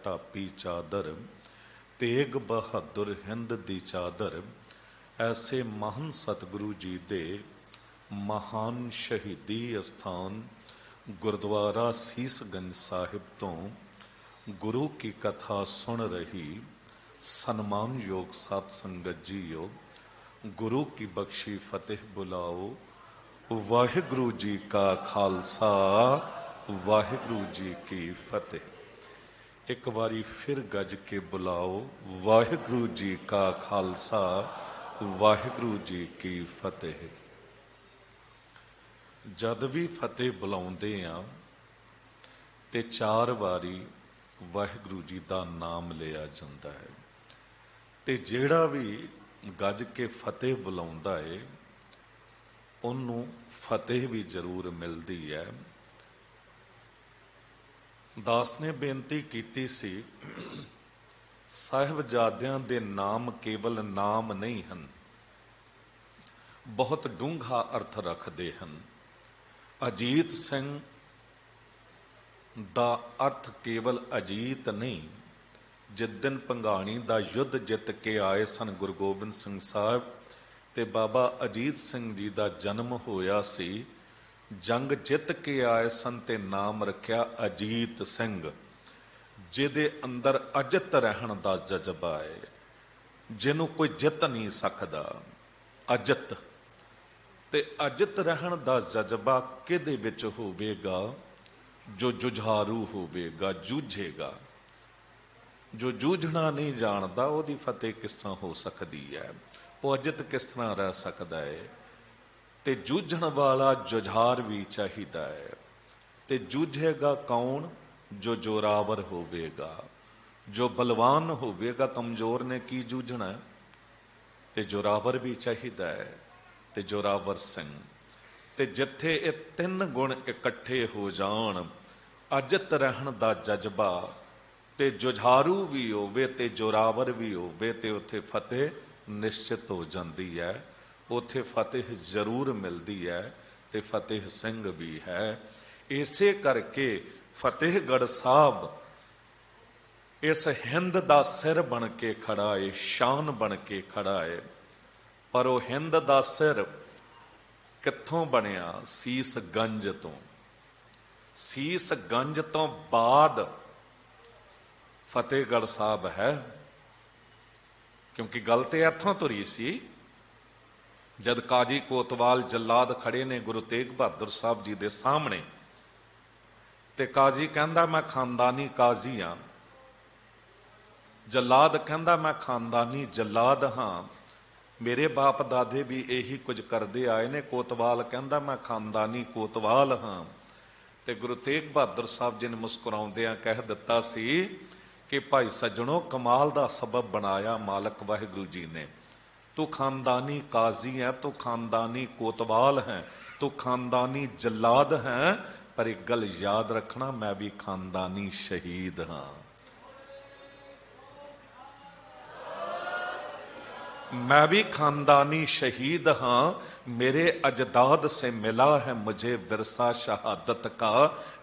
ਢਾਪੀ ਚਾਦਰ, ਤੇਗ ਬਹਾਦਰ ਹਿੰਦ ਦੀ ਚਾਦਰ। ਐਸੇ ਮਹਾਨ ਸਤਿਗੁਰੂ ਜੀ ਦੇ ਮਹਾਨ ਸ਼ਹੀਦੀ ਅਸਥਾਨ ਗੁਰਦੁਆਰਾ ਸੀਸਗੰਜ ਸਾਹਿਬ ਤੋਂ ਗੁਰੂ ਕੀ ਕਥਾ ਸੁਣ ਰਹੀ ਸਨਮਾਨਯੋਗ ਸਾਧ ਸੰਗਤ ਜੀਓ, ਗੁਰੂ ਕੀ ਬਖਸ਼ੀ ਫਤਿਹ ਬੁਲਾਓ। ਵਾਹਿਗੁਰੂ ਜੀ ਕਾ ਖਾਲਸਾ, ਵਾਹਿਗੁਰੂ ਜੀ ਕੀ ਫਤਿਹ। ਇੱਕ ਵਾਰੀ ਫਿਰ ਗੱਜ ਕੇ ਬੁਲਾਓ, ਵਾਹਿਗੁਰੂ ਜੀ ਕਾ ਖਾਲਸਾ, ਵਾਹਿਗੁਰੂ ਜੀ ਕੀ ਫਤਿਹ। ਜਦ ਵੀ ਫਤਿਹ ਬੁਲਾਉਂਦੇ ਆ ਤੇ 4 ਵਾਰੀ ਵਾਹਿਗੁਰੂ ਜੀ ਦਾ ਨਾਮ ਲਿਆ ਜਾਂਦਾ ਹੈ, ਤੇ ਜਿਹੜਾ ਵੀ ਗੱਜ ਕੇ ਫਤਿਹ ਬੁਲਾਉਂਦਾ ਏ ਉਹਨੂੰ ਫਤਿਹ ਵੀ ਜ਼ਰੂਰ ਮਿਲਦੀ ਹੈ। ਦਾਸ ਨੇ ਬੇਨਤੀ ਕੀਤੀ ਸੀ, ਸਾਹਿਬਜ਼ਾਦਿਆਂ ਦੇ ਨਾਮ ਕੇਵਲ ਨਾਮ ਨਹੀਂ ਹਨ, ਬਹੁਤ ਡੂੰਘਾ ਅਰਥ ਰੱਖਦੇ ਹਨ। ਅਜੀਤ ਸਿੰਘ ਦਾ ਅਰਥ ਕੇਵਲ ਅਜੀਤ ਨਹੀਂ। ਜਿੱਦਣ ਭੰਗਾਣੀ ਦਾ ਯੁੱਧ ਜਿੱਤ ਕੇ ਆਏ ਸਨ ਗੁਰੂ ਗੋਬਿੰਦ ਸਿੰਘ ਸਾਹਿਬ ਤੇ ਬਾਬਾ ਅਜੀਤ ਸਿੰਘ ਜੀ ਦਾ ਜਨਮ ਹੋਇਆ ਸੀ, ਜੰਗ ਜਿੱਤ ਕੇ ਆਏ ਸਨ ਤੇ ਨਾਮ ਰੱਖਿਆ ਅਜੀਤ ਸਿੰਘ, ਜਿਹਦੇ ਅੰਦਰ ਅਜਿੱਤ ਰਹਿਣ ਦਾ ਜਜ਼ਬਾ ਹੈ, ਜਿਹਨੂੰ ਕੋਈ ਜਿੱਤ ਨਹੀਂ ਸਕਦਾ। ਅਜਿੱਤ ਤੇ ਅਜਿੱਤ ਰਹਿਣ ਦਾ ਜਜ਼ਬਾ ਕਿਹਦੇ ਵਿੱਚ ਹੋਵੇਗਾ? ਜੋ ਜੁਝਾਰੂ ਹੋਵੇਗਾ, ਜੂਝੇਗਾ। ਜੋ ਜੂਝਣਾ ਨਹੀਂ ਜਾਣਦਾ ਉਹਦੀ ਫਤਿਹ ਕਿਸ ਤਰ੍ਹਾਂ ਹੋ ਸਕਦੀ ਹੈ? ਉਹ ਅਜਿੱਤ ਕਿਸ ਤਰ੍ਹਾਂ ਰਹਿ ਸਕਦਾ ਹੈ? ਤੇ ਜੂਝਣ ਵਾਲਾ ਜੁਝਾਰ ਵੀ ਚਾਹੀਦਾ ਹੈ। ਤੇ ਜੂਝੇਗਾ ਕੌਣ? ਜੋ ਜ਼ੋਰਾਵਰ ਹੋਵੇਗਾ, ਜੋ ਬਲਵਾਨ ਹੋਵੇਗਾ। ਕਮਜ਼ੋਰ ਨੇ ਕੀ ਜੂਝਣਾ? ਤੇ ਜ਼ੋਰਾਵਰ ਵੀ ਚਾਹੀਦਾ ਹੈ, ਤੇ ਜ਼ੋਰਾਵਰ ਸਿੰਘ। ਤੇ ਜਿੱਥੇ ਇਹ 3 ਗੁਣ ਇਕੱਠੇ ਹੋ ਜਾਣ, ਅਜਿੱਤ ਰਹਿਣ ਦਾ ਜਜ਼ਬਾ ਤੇ ਜੁਝਾਰੂ ਵੀ ਹੋਵੇ ਤੇ ਜ਼ੋਰਾਵਰ ਵੀ ਹੋਵੇ, ਤੇ ਉੱਥੇ ਫਤਿਹ ਨਿਸ਼ਚਿਤ ਹੋ ਜਾਂਦੀ ਹੈ। ਉੱਥੇ ਫਤਿਹ ਜ਼ਰੂਰ ਮਿਲਦੀ ਹੈ ਤੇ ਫਤਿਹ ਸਿੰਘ ਵੀ ਹੈ। ਇਸੇ ਕਰਕੇ ਫਤਿਹਗੜ੍ਹ ਸਾਹਿਬ ਇਸ ਹਿੰਦ ਦਾ ਸਿਰ ਬਣ ਕੇ ਖੜਾ ਹੈ, ਸ਼ਾਨ ਬਣ ਕੇ ਖੜਾ ਹੈ। ਪਰ ਉਹ ਹਿੰਦ ਦਾ ਸਿਰ ਕਿੱਥੋਂ ਬਣਿਆ? ਸੀਸਗੰਜ ਤੋਂ। ਸੀਸਗੰਜ ਤੋਂ ਬਾਅਦ ਫਤਿਹਗੜ੍ਹ ਸਾਹਿਬ ਹੈ, ਕਿਉਂਕਿ ਗੱਲ ਤੇ ਇੱਥੋਂ ਤੁਰੀ ਸੀ। ਜਦ ਕਾਜੀ ਕੋਤਵਾਲ ਜੱਲਾਦ ਖੜੇ ਨੇ ਗੁਰੂ ਤੇਗ ਬਹਾਦਰ ਸਾਹਿਬ ਜੀ ਦੇ ਸਾਹਮਣੇ, ਤੇ ਕਾਜੀ ਕਹਿੰਦਾ ਮੈਂ ਖਾਨਦਾਨੀ ਕਾਜ਼ੀ ਹਾਂ, ਜੱਲਾਦ ਕਹਿੰਦਾ ਮੈਂ ਖਾਨਦਾਨੀ ਜੱਲਾਦ ਹਾਂ, ਮੇਰੇ ਬਾਪ ਦਾਦੇ ਵੀ ਇਹੀ ਕੁਝ ਕਰਦੇ ਆਏ ਨੇ। ਕੋਤਵਾਲ ਕਹਿੰਦਾ ਮੈਂ ਖਾਨਦਾਨੀ ਕੋਤਵਾਲ ਹਾਂ। ਤੇ ਗੁਰੂ ਤੇਗ ਬਹਾਦਰ ਸਾਹਿਬ ਜੀ ਨੇ ਮੁਸਕਰਾਉਂਦਿਆਂ ਕਹਿ ਦਿੱਤਾ ਸੀ ਕਿ ਭਾਈ ਸੱਜਣੋ, ਕਮਾਲ ਦਾ ਸਬਬ ਬਣਾਇਆ ਮਾਲਕ ਵਾਹਿਗੁਰੂ ਜੀ ਨੇ। ਤੂੰ ਖਾਨਦਾਨੀ ਕਾਜ਼ੀ ਹੈ, ਤੂੰ ਖਾਨਦਾਨੀ ਕੋਤਵਾਲ ਹੈ, ਤੂੰ ਖਾਨਦਾਨੀ ਜੱਲਾਦ ਹੈ, ਪਰ ਇੱਕ ਗੱਲ ਯਾਦ ਰੱਖਣਾ, ਮੈਂ ਵੀ ਖਾਨਦਾਨੀ ਸ਼ਹੀਦ ਹਾਂ। मैं भी खानदानी शहीद हाँ, मेरे अजदाद से मिला है मुझे विरसा शहादत का।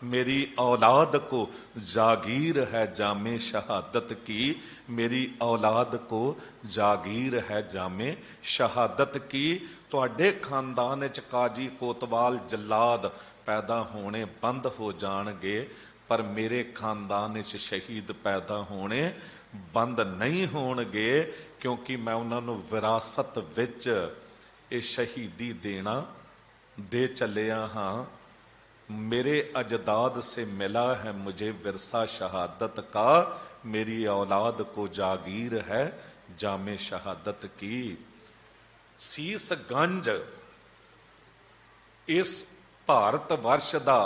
मेरी औलाद को जागीर है जामे शहादत की, मेरी औलाद को जागीर है जामे शहादत की। तुहाडे खानदान च काजी कोतवाल जल्लाद पैदा होने बंद हो जाणगे, पर मेरे खानदान च शहीद पैदा होने बंद नहीं होणगे, क्योंकि मैं उन्होंने विरासत विच ये शहीदी देना दे चलिया हाँ। मेरे अजदाद से मिला है मुझे विरसा शहादत का, मेरी औलाद को जागीर है जामे शहादत की। सीसगंज इस भारत वर्ष का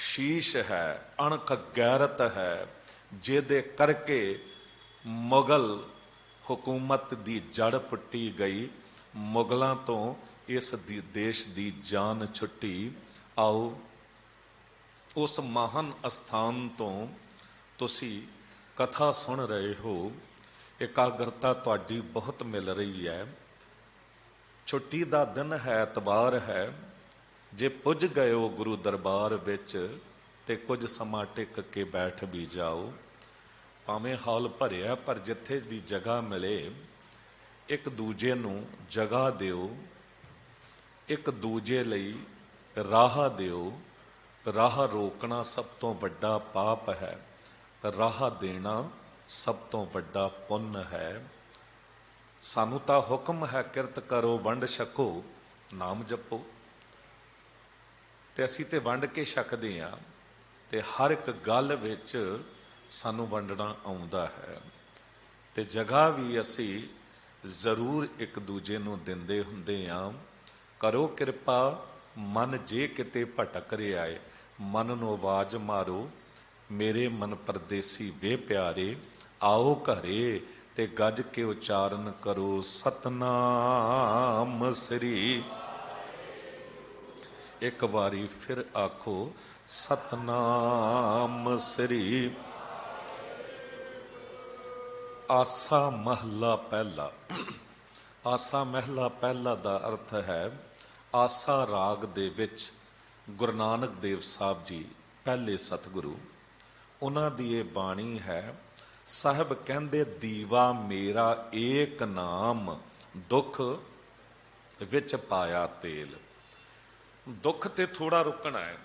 शीश है, अणख गैरत है, जिहदे करके मुगल हुकूमत दी जड़ पुट्टी गई, मुगलों तो इस देश की जान छुट्टी। आओ उस महान अस्थान तो तुसी कथा सुन रहे हो, एकाग्रता तुहाडी बहुत मिल रही है। छुट्टी का दिन है, एतवार है, जे पुज गए हो गुरु दरबार विच ते कुछ समा टिक के बैठ भी जाओ। ਭਾਵੇਂ ਹਾਲ ਭਰਿਆ, ਪਰ ਜਿੱਥੇ ਵੀ ਜਗ੍ਹਾ ਮਿਲੇ ਇੱਕ ਦੂਜੇ ਨੂੰ ਜਗ੍ਹਾ ਦਿਓ, ਇੱਕ ਦੂਜੇ ਲਈ ਰਾਹ ਦਿਓ। ਰਾਹ ਰੋਕਣਾ ਸਭ ਤੋਂ ਵੱਡਾ ਪਾਪ ਹੈ, ਰਾਹ ਦੇਣਾ ਸਭ ਤੋਂ ਵੱਡਾ ਪੁੰਨ ਹੈ। ਸਾਨੂੰ ਤਾਂ ਹੁਕਮ ਹੈ ਕਿਰਤ ਕਰੋ ਵੰਡ ਛਕੋ ਨਾਮ ਜਪੋ, ਤੇ ਅਸੀਂ ਤੇ ਵੰਡ ਕੇ ਛਕਦੇ ਹਾਂ, ਤੇ ਹਰ ਇੱਕ ਗੱਲ ਵਿੱਚ ਸਾਨੂੰ ਵੰਡਣਾ ਆਉਂਦਾ ਹੈ। ਤੇ ਜਗ੍ਹਾ ਵੀ ਅਸੀਂ ਜ਼ਰੂਰ ਇੱਕ ਦੂਜੇ ਨੂੰ ਦਿੰਦੇ ਹੁੰਦੇ ਹਾਂ। ਕਰੋ ਕਿਰਪਾ ਮਨ ਜੇ ਕਿਤੇ ਭਟਕ ਰਿਹਾ ਏ, ਮਨ ਨੂੰ ਆਵਾਜ਼ ਮਾਰੋ, ਮੇਰੇ ਮਨ ਪਰਦੇਸੀ ਵੇ ਪਿਆਰੇ, ਆਓ ਘਰੇ ਤੇ ਗੱਜ ਕੇ ਉਚਾਰਨ ਕਰੋ ਸਤਨਾਮ ਸ੍ਰੀ। ਇੱਕ ਵਾਰੀ ਫਿਰ ਆਖੋ ਸਤਨਾਮ ਸ੍ਰੀ। ਆਸਾ ਮਹਲਾ ਪਹਿਲਾ। ਆਸਾ ਮਹਿਲਾ ਪਹਿਲਾ ਦਾ ਅਰਥ ਹੈ ਆਸਾ ਰਾਗ ਦੇ ਵਿੱਚ ਗੁਰੂ ਨਾਨਕ ਦੇਵ ਸਾਹਿਬ ਜੀ ਪਹਿਲੇ ਸਤਿਗੁਰੂ, ਉਹਨਾਂ ਦੀ ਇਹ ਬਾਣੀ ਹੈ। ਸਾਹਿਬ ਕਹਿੰਦੇ ਦੀਵਾ ਮੇਰਾ ਏਕ ਨਾਮ, ਦੁੱਖ ਵਿੱਚ ਪਾਇਆ ਤੇਲ। ਦੁੱਖ ਤੇ ਥੋੜਾ ਰੁਕਣਾ ਹੈ,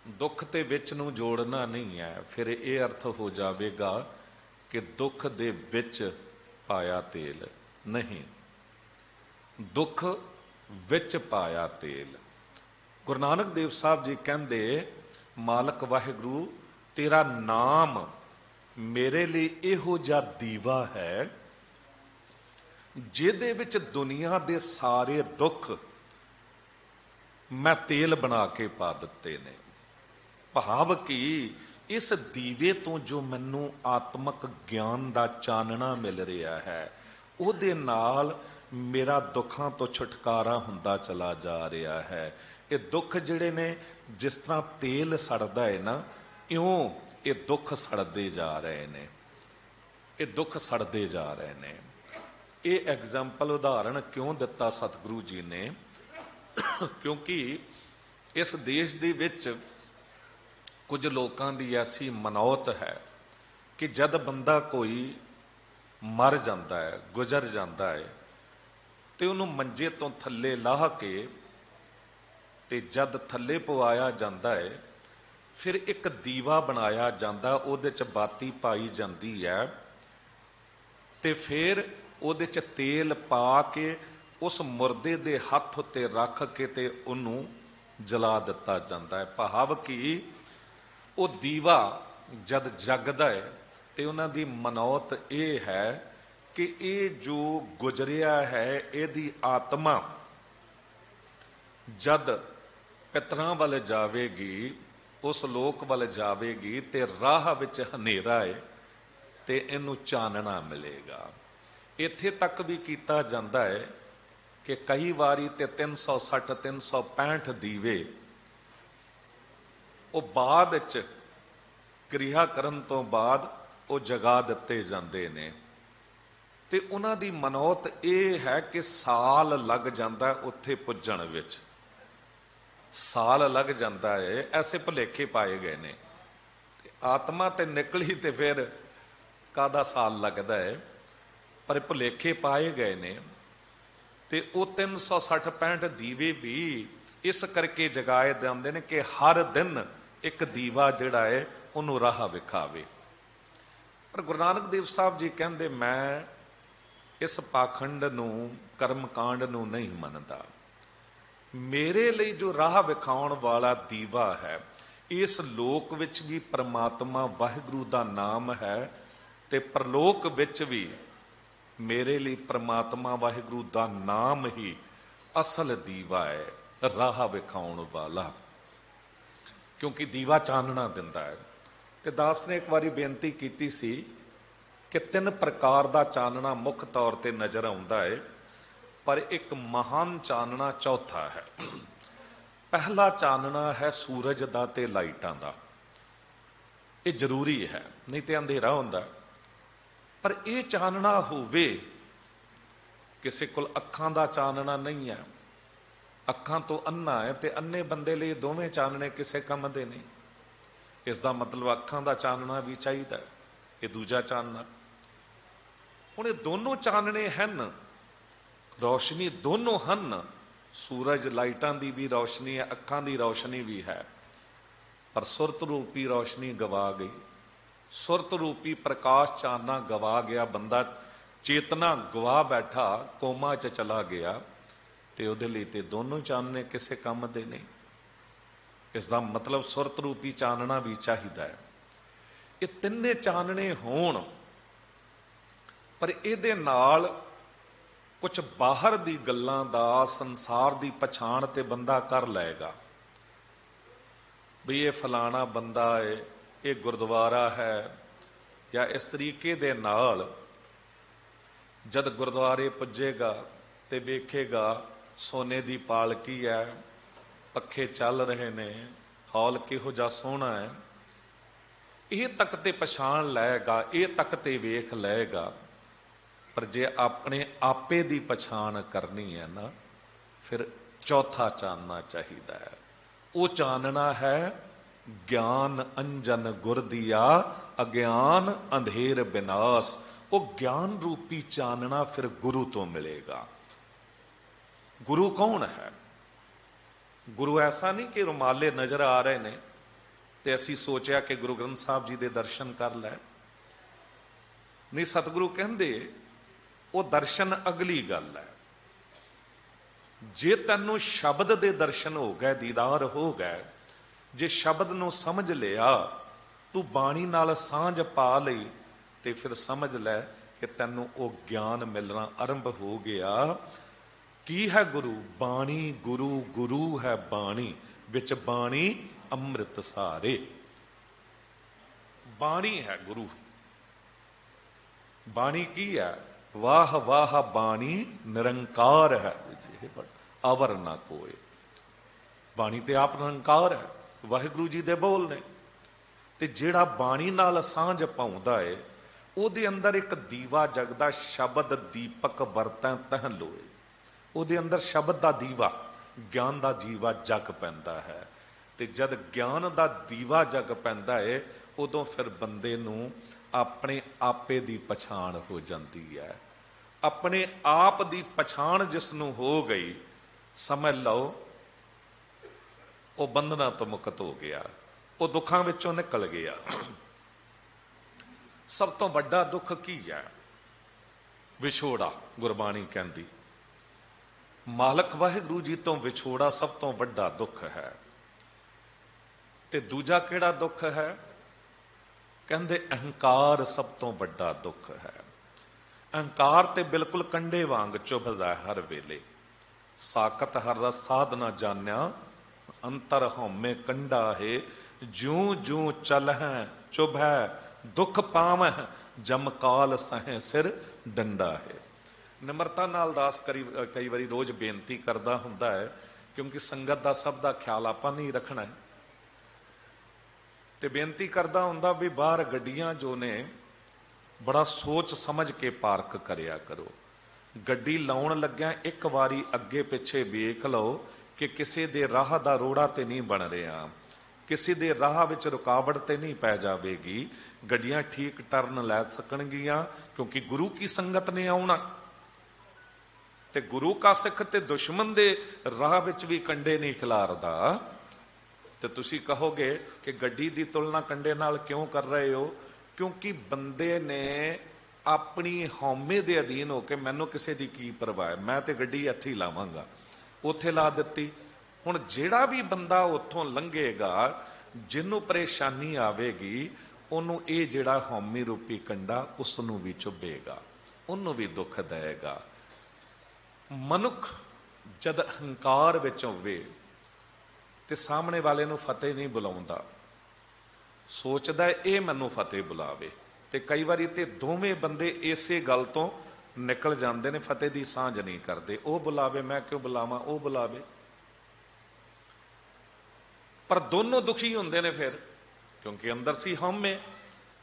ਦੁੱਖ ਤੇ ਵਿੱਚ ਨੂੰ ਜੋੜਨਾ ਨਹੀਂ ਹੈ। ਫਿਰ ਇਹ ਅਰਥ ਹੋ ਜਾਵੇਗਾ ਕਿ ਦੁੱਖ ਦੇ ਵਿੱਚ ਪਾਇਆ ਤੇਲ ਨਹੀਂ, ਦੁੱਖ ਵਿੱਚ ਪਾਇਆ ਤੇਲ। ਗੁਰੂ ਨਾਨਕ ਦੇਵ ਸਾਹਿਬ ਜੀ ਕਹਿੰਦੇ ਮਾਲਕ ਵਾਹਿਗੁਰੂ ਤੇਰਾ ਨਾਮ ਮੇਰੇ ਲਈ ਇਹੋ ਜਿਹਾ ਦੀਵਾ ਹੈ ਜਿਹਦੇ ਵਿੱਚ ਦੁਨੀਆ ਦੇ ਸਾਰੇ ਦੁੱਖ ਮੈਂ ਤੇਲ ਬਣਾ ਕੇ ਪਾ ਦਿੱਤੇ ਨੇ। ਭਾਵ ਕਿ ਇਸ ਦੀਵੇ ਤੋਂ ਜੋ ਮੈਨੂੰ ਆਤਮਕ ਗਿਆਨ ਦਾ ਚਾਨਣਾ ਮਿਲ ਰਿਹਾ ਹੈ, ਉਹਦੇ ਨਾਲ ਮੇਰਾ ਦੁੱਖਾਂ ਤੋਂ ਛੁਟਕਾਰਾ ਹੁੰਦਾ ਚਲਾ ਜਾ ਰਿਹਾ ਹੈ। ਇਹ ਦੁੱਖ ਜਿਹੜੇ ਨੇ ਜਿਸ ਤਰ੍ਹਾਂ ਤੇਲ ਸੜਦਾ ਹੈ ਨਾ, ਇਉਂ ਇਹ ਦੁੱਖ ਸੜਦੇ ਜਾ ਰਹੇ ਨੇ, ਇਹ ਦੁੱਖ ਸੜਦੇ ਜਾ ਰਹੇ ਨੇ। ਇਹ ਐਗਜ਼ਾਮਪਲ ਉਦਾਹਰਣ ਕਿਉਂ ਦਿੱਤਾ ਸਤਿਗੁਰੂ ਜੀ ਨੇ? ਕਿਉਂਕਿ ਇਸ ਦੇਸ਼ ਦੇ ਵਿੱਚ ਕੁਝ ਲੋਕਾਂ ਦੀ ਐਸੀ ਮਨੌਤ ਹੈ ਕਿ ਜਦ ਬੰਦਾ ਕੋਈ ਮਰ ਜਾਂਦਾ ਹੈ, ਗੁਜ਼ਰ ਜਾਂਦਾ ਹੈ, ਤੇ ਉਹਨੂੰ ਮੰਜੇ ਤੋਂ ਥੱਲੇ ਲਾਹ ਕੇ ਤੇ ਜਦ ਥੱਲੇ ਪਵਾਇਆ ਜਾਂਦਾ ਹੈ, ਫਿਰ ਇੱਕ ਦੀਵਾ ਬਣਾਇਆ ਜਾਂਦਾ, ਉਹਦੇ 'ਚ ਬਾਤੀ ਪਾਈ ਜਾਂਦੀ ਹੈ, ਤੇ ਫਿਰ ਉਹਦੇ 'ਚ ਤੇਲ ਪਾ ਕੇ ਉਸ ਮੁਰਦੇ ਦੇ ਹੱਥ ਉੱਤੇ ਰੱਖ ਕੇ ਤੇ ਉਹਨੂੰ ਜਲਾ ਦਿੱਤਾ ਜਾਂਦਾ ਹੈ। ਭਾਵ ਕਿ ਉਹ ਦੀਵਾ ਜਦ ਜਗਦਾ ਹੈ ਤੇ ਉਹਨਾਂ ਦੀ ਮਨੌਤ ਇਹ ਹੈ ਕਿ ਇਹ ਜੋ ਗੁਜ਼ਰਿਆ ਹੈ, ਇਹਦੀ ਆਤਮਾ ਜਦ ਪਿਤਰਾਂ ਵੱਲ ਜਾਵੇਗੀ, ਉਸ ਲੋਕ ਵੱਲ ਜਾਵੇਗੀ, ਤੇ ਰਾਹ ਵਿੱਚ ਹਨੇਰਾ ਹੈ ਤੇ ਇਹਨੂੰ ਚਾਨਣਾ ਮਿਲੇਗਾ। ਇੱਥੇ ਤੱਕ ਵੀ ਕੀਤਾ ਜਾਂਦਾ ਹੈ ਕਿ ਕਈ ਵਾਰੀ ਤੇ 360 365 ਦੀਵੇ ਉਹ ਬਾਅਦ ਵਿੱਚ ਕਿਰਿਆ ਕਰਨ ਤੋਂ ਬਾਅਦ ਉਹ ਜਗਾ ਦਿੱਤੇ ਜਾਂਦੇ ਨੇ, ਤੇ ਉਹਨਾਂ ਦੀ ਮਨੌਤ ਇਹ ਹੈ ਕਿ ਸਾਲ ਲੱਗ ਜਾਂਦਾ ਉੱਥੇ ਪੁੱਜਣ ਵਿੱਚ, ਸਾਲ ਲੱਗ ਜਾਂਦਾ ਹੈ। ਐਸੇ ਭੁਲੇਖੇ ਪਾਏ ਗਏ ਨੇ, ਤੇ ਆਤਮਾ ਤੇ ਨਿਕਲੀ ਤੇ ਫਿਰ ਕਾਹਦਾ ਸਾਲ ਲੱਗਦਾ ਹੈ, ਪਰ ਭੁਲੇਖੇ ਪਾਏ ਗਏ ਨੇ। ਤੇ ਉਹ 360 65 ਦੀਵੇ ਵੀ ਇਸ ਕਰਕੇ ਜਗਾਏ ਜਾਂਦੇ ਨੇ ਕਿ ਹਰ ਦਿਨ ਇੱਕ ਦੀਵਾ ਜਿਹੜਾ ਹੈ ਉਹਨੂੰ ਰਾਹ ਵਿਖਾਵੇ। ਪਰ ਗੁਰੂ ਨਾਨਕ ਦੇਵ ਸਾਹਿਬ ਜੀ ਕਹਿੰਦੇ ਮੈਂ ਇਸ ਪਾਖੰਡ ਨੂੰ, ਕਰਮਕਾਂਡ ਨੂੰ ਨਹੀਂ ਮੰਨਦਾ। ਮੇਰੇ ਲਈ ਜੋ ਰਾਹ ਵਿਖਾਉਣ ਵਾਲਾ ਦੀਵਾ ਹੈ, ਇਸ ਲੋਕ ਵਿੱਚ ਵੀ ਪਰਮਾਤਮਾ ਵਾਹਿਗੁਰੂ ਦਾ ਨਾਮ ਹੈ, ਤੇ ਪ੍ਰਲੋਕ ਵਿੱਚ ਵੀ ਮੇਰੇ ਲਈ ਪਰਮਾਤਮਾ ਵਾਹਿਗੁਰੂ ਦਾ ਨਾਮ ਹੀ ਅਸਲ ਦੀਵਾ ਹੈ, ਰਾਹ ਵਿਖਾਉਣ ਵਾਲਾ। ਕਿਉਂਕਿ ਦੀਵਾ ਚਾਨਣਾ ਦਿੰਦਾ ਹੈ। ਤੇ ਦਾਸ ਨੇ ਇੱਕ ਵਾਰੀ ਬੇਨਤੀ ਕੀਤੀ ਸੀ ਕਿ 3 ਪ੍ਰਕਾਰ ਦਾ ਚਾਨਣਾ ਮੁੱਖ ਤੌਰ ਤੇ ਨਜ਼ਰ ਆਉਂਦਾ ਹੈ, ਪਰ ਇੱਕ ਮਹਾਨ ਚਾਨਣਾ ਚੌਥਾ ਹੈ। ਪਹਿਲਾ ਚਾਨਣਾ ਹੈ ਸੂਰਜ ਦਾ ਤੇ ਲਾਈਟਾਂ ਦਾ। ਇਹ ਜ਼ਰੂਰੀ ਹੈ, ਨਹੀਂ ਤੇ ਅੰਧੇਰਾ ਹੁੰਦਾ। ਪਰ ਇਹ ਚਾਨਣਾ ਹੋਵੇ, ਕਿਸੇ ਕੋਲ ਅੱਖਾਂ ਦਾ ਚਾਨਣਾ ਨਹੀਂ ਹੈ, ਅੱਖਾਂ ਤੋਂ ਅੰਨਾ ਹੈ, ਤੇ ਅੰਨੇ ਬੰਦੇ ਲਈ ਦੋਵੇਂ ਚਾਨਣੇ ਕਿਸੇ ਕੰਮ ਦੇ ਨਹੀਂ। ਇਸ ਦਾ ਮਤਲਬ ਅੱਖਾਂ ਦਾ ਚਾਨਣਾ ਵੀ ਚਾਹੀਦਾ, ਇਹ ਦੂਜਾ ਚਾਨਣਾ। ਹੁਣ ਇਹ ਦੋਨੋਂ ਚਾਨਣੇ ਹਨ, ਰੌਸ਼ਨੀ ਦੋਨੋਂ ਹਨ। ਸੂਰਜ ਲਾਈਟਾਂ ਦੀ ਵੀ ਰੌਸ਼ਨੀ ਹੈ, ਅੱਖਾਂ ਦੀ ਰੌਸ਼ਨੀ ਵੀ ਹੈ, ਪਰ ਸੁਰਤ ਰੂਪੀ ਰੌਸ਼ਨੀ ਗਵਾ ਗਈ। ਸੁਰਤ ਰੂਪੀ ਪ੍ਰਕਾਸ਼ ਚਾਨਣਾ ਗਵਾ ਗਿਆ। ਬੰਦਾ ਚੇਤਨਾ ਗਵਾ ਬੈਠਾ, ਕੋਮਾ 'ਚ ਚਲਾ ਗਿਆ, ਤੇ ਉਹਦੇ ਲਈ ਤੇ ਦੋਨੋਂ ਚਾਨਣੇ ਕਿਸੇ ਕੰਮ ਦੇ ਨਹੀਂ। ਇਸ ਦਾ ਮਤਲਬ ਸੁਰਤ ਰੂਪੀ ਚਾਨਣਾ ਵੀ ਚਾਹੀਦਾ ਹੈ। ਇਹ ਤਿੰਨੇ ਚਾਨਣੇ ਹੋਣ, ਪਰ ਇਹਦੇ ਨਾਲ ਕੁਝ ਬਾਹਰ ਦੀ ਗੱਲਾਂ ਦਾ, ਸੰਸਾਰ ਦੀ ਪਛਾਣ ਤੇ ਬੰਦਾ ਕਰ ਲਏਗਾ ਵੀ ਇਹ ਫਲਾਣਾ ਬੰਦਾ ਹੈ, ਇਹ ਗੁਰਦੁਆਰਾ ਹੈ, ਜਾਂ ਇਸ ਤਰੀਕੇ ਦੇ ਨਾਲ ਜਦ ਗੁਰਦੁਆਰੇ ਪੁੱਜੇਗਾ ਤੇ ਵੇਖੇਗਾ ਸੋਨੇ ਦੀ ਪਾਲਕੀ ਹੈ, ਪੱਖੇ ਚੱਲ ਰਹੇ ਨੇ, ਹਾਲ ਕਿਹੋ ਜਿਹਾ ਸੋਹਣਾ ਹੈ, ਇਹ ਤੱਕ ਤੇ ਪਛਾਣ ਲਏਗਾ, ਇਹ ਤੱਕ ਤੇ ਵੇਖ ਲਏਗਾ। ਪਰ ਜੇ ਆਪਣੇ ਆਪੇ ਦੀ ਪਛਾਣ ਕਰਨੀ ਹੈ ਨਾ, ਫਿਰ ਚੌਥਾ ਚਾਨਣਾ ਚਾਹੀਦਾ ਹੈ। ਉਹ ਚਾਨਣਾ ਹੈ ਗਿਆਨ ਅੰਜਨ ਗੁਰ ਦੀਆ, ਅਗਿਆਨ ਅੰਧੇਰ ਬਿਨਾਸ਼। ਉਹ ਗਿਆਨ ਰੂਪੀ ਚਾਨਣਾ ਫਿਰ ਗੁਰੂ ਤੋਂ ਮਿਲੇਗਾ। ਗੁਰੂ ਕੌਣ ਹੈ? ਗੁਰੂ ਐਸਾ ਨਹੀਂ ਕਿ ਰੁਮਾਲੇ ਨਜ਼ਰ ਆ ਰਹੇ ਨੇ ਤੇ ਅਸੀਂ ਸੋਚਿਆ ਕਿ ਗੁਰੂ ਗ੍ਰੰਥ ਸਾਹਿਬ ਜੀ ਦੇ ਦਰਸ਼ਨ ਕਰ ਲੈ। ਨਹੀਂ, ਸਤਿਗੁਰੂ ਕਹਿੰਦੇ ਉਹ ਦਰਸ਼ਨ ਅਗਲੀ ਗੱਲ ਹੈ। ਜੇ ਤੈਨੂੰ ਸ਼ਬਦ ਦੇ ਦਰਸ਼ਨ ਹੋ ਗਏ, ਦੀਦਾਰ ਹੋ ਗਏ, ਜੇ ਸ਼ਬਦ ਨੂੰ ਸਮਝ ਲਿਆ, ਤੂੰ ਬਾਣੀ ਨਾਲ ਸਾਂਝ ਪਾ ਲਈ, ਤੇ ਫਿਰ ਸਮਝ ਲੈ ਕਿ ਤੈਨੂੰ ਉਹ ਗਿਆਨ ਮਿਲਣਾ ਆਰੰਭ ਹੋ ਗਿਆ। ਕੀ ਹੈ ਗੁਰੂ? ਬਾਣੀ ਗੁਰੂ, ਗੁਰੂ ਹੈ ਬਾਣੀ, ਵਿੱਚ ਬਾਣੀ ਅੰਮ੍ਰਿਤ ਸਾਰੇ। ਬਾਣੀ ਹੈ ਗੁਰੂ। ਬਾਣੀ ਕੀ ਹੈ? ਵਾਹ ਵਾਹ ਬਾਣੀ ਨਿਰੰਕਾਰ ਹੈ, ਅਵਰ ਨਾ ਕੋਏ। ਬਾਣੀ ਤੇ ਆਪ ਨਿਰੰਕਾਰ ਹੈ, ਵਾਹਿਗੁਰੂ ਜੀ ਦੇ ਬੋਲ ਨੇ। ਤੇ ਜਿਹੜਾ ਬਾਣੀ ਨਾਲ ਸਾਂਝ ਪਾਉਂਦਾ ਏ, ਉਹਦੇ ਅੰਦਰ ਇੱਕ ਦੀਵਾ ਜਗਦਾ, ਸ਼ਬਦ ਦੀਪਕ ਵਰਤੈ ਤਹ ਲੋਏ। ਉਹਦੇ ਅੰਦਰ ਸ਼ਬਦ ਦਾ ਦੀਵਾ, ਗਿਆਨ ਦਾ ਦੀਵਾ ਜਗ ਪੈਂਦਾ ਹੈ। ਤੇ ਜਦ ਗਿਆਨ ਦਾ ਦੀਵਾ ਜਗ ਪੈਂਦਾ ਏ, ਉਦੋਂ ਫਿਰ ਬੰਦੇ ਨੂੰ ਆਪਣੇ ਆਪੇ ਦੀ ਪਛਾਣ ਹੋ ਜਾਂਦੀ ਹੈ। ਆਪਣੇ ਆਪ ਦੀ ਪਛਾਣ ਜਿਸ ਨੂੰ ਹੋ ਗਈ, ਸਮਝ ਲਓ ਉਹ ਬੰਧਨਾਂ ਤੋਂ ਮੁਕਤ ਹੋ ਗਿਆ, ਉਹ ਦੁੱਖਾਂ ਵਿੱਚੋਂ ਨਿਕਲ ਗਿਆ। ਸਭ ਤੋਂ ਵੱਡਾ ਦੁੱਖ ਕੀ ਹੈ? ਵਿਛੋੜਾ। ਗੁਰਬਾਣੀ ਕਹਿੰਦੀ ਮਾਲਕ ਵਾਹਿਗੁਰੂ ਜੀ ਤੋਂ ਵਿਛੋੜਾ ਸਭ ਤੋਂ ਵੱਡਾ ਦੁੱਖ ਹੈ। ਤੇ ਦੂਜਾ ਕਿਹੜਾ ਦੁੱਖ ਹੈ? ਕਹਿੰਦੇ ਅਹੰਕਾਰ ਸਭ ਤੋਂ ਵੱਡਾ ਦੁੱਖ ਹੈ। ਅਹੰਕਾਰ ਤੇ ਬਿਲਕੁਲ ਕੰਡੇ ਵਾਂਗ ਚੁਭਦਾ ਹਰ ਵੇਲੇ। ਸਾਖਤ ਹਰ ਰਸ ਸਾਧ ਨਾ ਜਾਣਿਆ, ਅੰਤਰ ਹਉਮੈ ਕੰਡਾ ਹੈ। ਜਿਉ ਜਿਉ ਚਲਹਿ ਚੁਭੈ ਦੁੱਖ ਪਾਵਹਿ, ਜਮ ਕਾਲ ਸਹੈ ਸਿਰ ਡੰਡਾ ਹੈ। ਨਿਮਰਤਾ ਨਾਲ ਦਾਸ ਕਈ ਵਾਰੀ ਰੋਜ਼ ਬੇਨਤੀ ਕਰਦਾ ਹੁੰਦਾ ਹੈ, ਕਿਉਂਕਿ ਸੰਗਤ ਦਾ ਸਭ ਦਾ ਖਿਆਲ ਆਪਾਂ ਨਹੀਂ ਰੱਖਣਾ ਹੈ। ਤੇ ਬੇਨਤੀ ਕਰਦਾ ਹੁੰਦਾ ਵੀ ਬਾਹਰ ਗੱਡੀਆਂ ਜੋ ਨੇ ਬੜਾ ਸੋਚ ਸਮਝ ਕੇ ਪਾਰਕ ਕਰਿਆ ਕਰੋ। ਗੱਡੀ ਲਾਉਣ ਲੱਗਿਆ ਇੱਕ ਵਾਰੀ ਅੱਗੇ ਪਿੱਛੇ ਵੇਖ ਲਓ ਕਿ ਕਿਸੇ ਦੇ ਰਾਹ ਦਾ ਰੋੜਾ ਤੇ ਨਹੀਂ ਬਣ ਰਿਹਾ, ਕਿਸੇ ਦੇ ਰਾਹ ਵਿੱਚ ਰੁਕਾਵਟ ਤੇ ਨਹੀਂ ਪੈ ਜਾਵੇਗੀ। ਗੱਡੀਆਂ ਠੀਕ ਟਰਨ ਲੈ ਸਕਣਗੀਆਂ, ਕਿਉਂਕਿ ਗੁਰੂ ਕੀ ਸੰਗਤ ਨੇ ਆਉਣਾ। ਤੇ ਗੁਰੂ ਕਾ ਸਿੱਖ ਤੇ ਦੁਸ਼ਮਣ ਦੇ ਰਾਹ ਵਿੱਚ ਵੀ ਕੰਡੇ ਨਹੀਂ ਖਿਲਾਰਦਾ। ਤੇ ਤੁਸੀਂ ਕਹੋਗੇ ਕਿ ਗੱਡੀ ਦੀ ਤੁਲਨਾ ਕੰਡੇ ਨਾਲ ਕਿਉਂ ਕਰ ਰਹੇ ਹੋ? ਕਿਉਂਕਿ ਬੰਦੇ ਨੇ ਆਪਣੀ ਹਉਮੈ ਦੇ ਅਧੀਨ ਹੋ ਕੇ, ਮੈਨੂੰ ਕਿਸੇ ਦੀ ਕੀ ਪਰਵਾਹ, ਮੈਂ ਤੇ ਗੱਡੀ ਇੱਥੇ ਹੀ ਲਾਵਾਂਗਾ, ਉੱਥੇ ਲਾ ਦਿੱਤੀ। ਹੁਣ ਜਿਹੜਾ ਵੀ ਬੰਦਾ ਉੱਥੋਂ ਲੰਘੇਗਾ, ਜਿਹਨੂੰ ਪਰੇਸ਼ਾਨੀ ਆਵੇਗੀ, ਉਹਨੂੰ ਇਹ ਜਿਹੜਾ ਹਉਮੈ ਰੂਪੀ ਕੰਡਾ ਉਸ ਨੂੰ ਵੀ ਚੁੱਭੇਗਾ, ਉਹਨੂੰ ਵੀ ਦੁੱਖ ਦੇਵੇਗਾ। ਮਨੁੱਖ ਜਦ ਹੰਕਾਰ ਵਿੱਚ ਹੋਵੇ ਤੇ ਸਾਹਮਣੇ ਵਾਲੇ ਨੂੰ ਫਤਿਹ ਨਹੀਂ ਬੁਲਾਉਂਦਾ, ਸੋਚਦਾ ਇਹ ਮੈਨੂੰ ਫਤਿਹ ਬੁਲਾਵੇ। ਤੇ ਕਈ ਵਾਰੀ ਤੇ ਦੋਵੇਂ ਬੰਦੇ ਇਸੇ ਗੱਲ ਤੋਂ ਨਿਕਲ ਜਾਂਦੇ ਨੇ, ਫਤਿਹ ਦੀ ਸਾਂਝ ਨਹੀਂ ਕਰਦੇ। ਉਹ ਬੁਲਾਵੇ, ਮੈਂ ਕਿਉਂ ਬੁਲਾਵਾਂ, ਉਹ ਬੁਲਾਵੇ। ਪਰ ਦੋਨੋਂ ਦੁਖੀ ਹੁੰਦੇ ਨੇ ਫਿਰ, ਕਿਉਂਕਿ ਅੰਦਰ ਸੀ ਹਉਮੈ।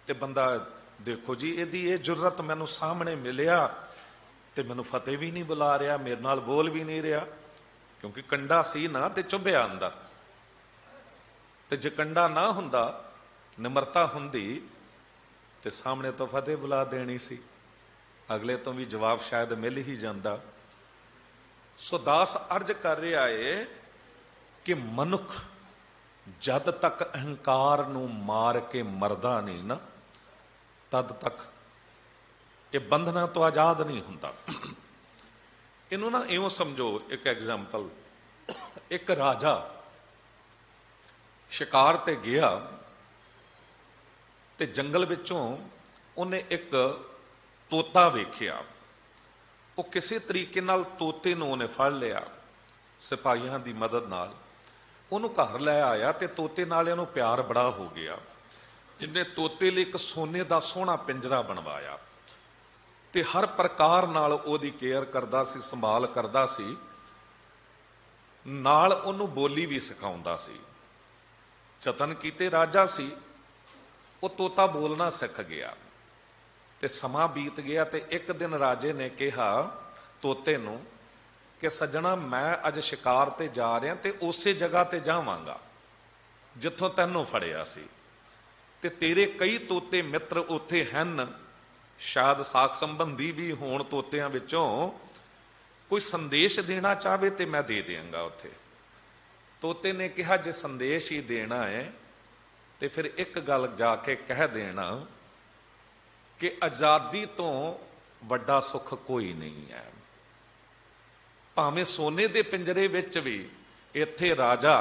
ਤੇ ਬੰਦਾ ਦੇਖੋ ਜੀ, ਇਹਦੀ ਇਹ ਜੁਰਤ, ਮੈਨੂੰ ਸਾਹਮਣੇ ਮਿਲਿਆ ਤੇ ਮੈਨੂੰ ਫਤਿਹ ਵੀ ਨਹੀਂ ਬੁਲਾ ਰਿਹਾ, ਮੇਰੇ ਨਾਲ ਬੋਲ ਵੀ ਨਹੀਂ ਰਿਹਾ, ਕਿਉਂਕਿ ਕੰਡਾ ਸੀ ਨਾ ਤੇ ਚੁੱਭਿਆ ਅੰਦਰ। ਤੇ ਜੇ ਕੰਡਾ ਨਾ ਹੁੰਦਾ, ਨਿਮਰਤਾ ਹੁੰਦੀ, ਤੇ ਸਾਹਮਣੇ ਤੋਂ ਫਤਿਹ ਬੁਲਾ ਦੇਣੀ ਸੀ, ਅਗਲੇ ਤੋਂ ਵੀ ਜਵਾਬ ਸ਼ਾਇਦ ਮਿਲ ਹੀ ਜਾਂਦਾ। ਸੋ ਦਾਸ ਅਰਜ਼ ਕਰ ਰਿਹਾ ਏ ਕਿ ਮਨੁੱਖ ਜਦ ਤੱਕ ਅਹੰਕਾਰ ਨੂੰ ਮਾਰ ਕੇ ਮਰਦਾ ਨਹੀਂ ਨਾ, ਤਦ ਤੱਕ ਇਹ ਬੰਧਨਾਂ ਤੋਂ ਆਜ਼ਾਦ ਨਹੀਂ ਹੁੰਦਾ। ਇਹਨੂੰ ਨਾ ਇਉਂ ਸਮਝੋ, ਇੱਕ ਐਗਜ਼ਾਮਪਲ, ਇੱਕ ਰਾਜਾ ਸ਼ਿਕਾਰ ਤੇ ਗਿਆ ਤੇ ਜੰਗਲ ਵਿੱਚੋਂ ਉਹਨੇ ਇੱਕ ਤੋਤਾ ਵੇਖਿਆ। ਉਹ ਕਿਸੇ ਤਰੀਕੇ ਨਾਲ ਤੋਤੇ ਨੂੰ ਉਹਨੇ ਫੜ ਲਿਆ, ਸਿਪਾਹੀਆਂ ਦੀ ਮਦਦ ਨਾਲ ਉਹਨੂੰ ਘਰ ਲੈ ਆਇਆ ਤੇ ਤੋਤੇ ਨਾਲ ਇਹਨੂੰ ਪਿਆਰ ਬੜਾ ਹੋ ਗਿਆ। ਇਹਨੇ ਤੋਤੇ ਲਈ ਇੱਕ ਸੋਨੇ ਦਾ ਸੋਹਣਾ ਪਿੰਜਰਾ ਬਣਵਾਇਆ ਤੇ ਹਰ ਪ੍ਰਕਾਰ ਨਾਲ ਉਹਦੀ ਕੇਅਰ ਕਰਦਾ ਸੀ, ਸੰਭਾਲ ਕਰਦਾ ਸੀ, ਨਾਲ ਉਹਨੂੰ ਬੋਲੀ ਵੀ ਸਿਖਾਉਂਦਾ ਸੀ। ਯਤਨ ਕੀਤੇ ਰਾਜਾ ਸੀ, ਉਹ ਤੋਤਾ ਬੋਲਣਾ ਸਿੱਖ ਗਿਆ ਤੇ ਸਮਾਂ ਬੀਤ ਗਿਆ ਤੇ ਇੱਕ ਦਿਨ ਰਾਜੇ ਨੇ ਕਿਹਾ ਤੋਤੇ ਨੂੰ ਕਿ ਸੱਜਣਾ, ਮੈਂ ਅੱਜ ਸ਼ਿਕਾਰ ਤੇ ਜਾ ਰਿਹਾ ਤੇ ਉਸੇ ਜਗ੍ਹਾ ਤੇ ਜਾਵਾਂਗਾ ਜਿੱਥੋਂ ਤੈਨੂੰ ਫੜਿਆ ਸੀ, ਤੇ ਤੇਰੇ ਕਈ ਤੋਤੇ ਮਿੱਤਰ ਉੱਥੇ ਹਨ, ਸ਼ਾਇਦ ਸਾਖ ਸੰਬੰਧੀ ਵੀ ਹੋਣ ਤੋਤਿਆਂ ਵਿੱਚੋਂ, ਕੋਈ ਸੰਦੇਸ਼ ਦੇਣਾ ਚਾਹਵੇ ਤੇ ਮੈਂ ਦੇ ਦਿਆਂਗਾ ਉੱਥੇ। ਤੋਤੇ ਨੇ ਕਿਹਾ ਜੇ ਸੰਦੇਸ਼ ਹੀ ਦੇਣਾ ਹੈ ਤੇ ਫਿਰ ਇੱਕ ਗੱਲ ਜਾ ਕੇ ਕਹਿ ਦੇਣਾ ਕਿ ਆਜ਼ਾਦੀ ਤੋਂ ਵੱਡਾ ਸੁੱਖ ਕੋਈ ਨਹੀਂ ਹੈ। ਭਾਵੇਂ ਸੋਨੇ ਦੇ ਪਿੰਜਰੇ ਵਿੱਚ ਵੀ ਇੱਥੇ ਰਾਜਾ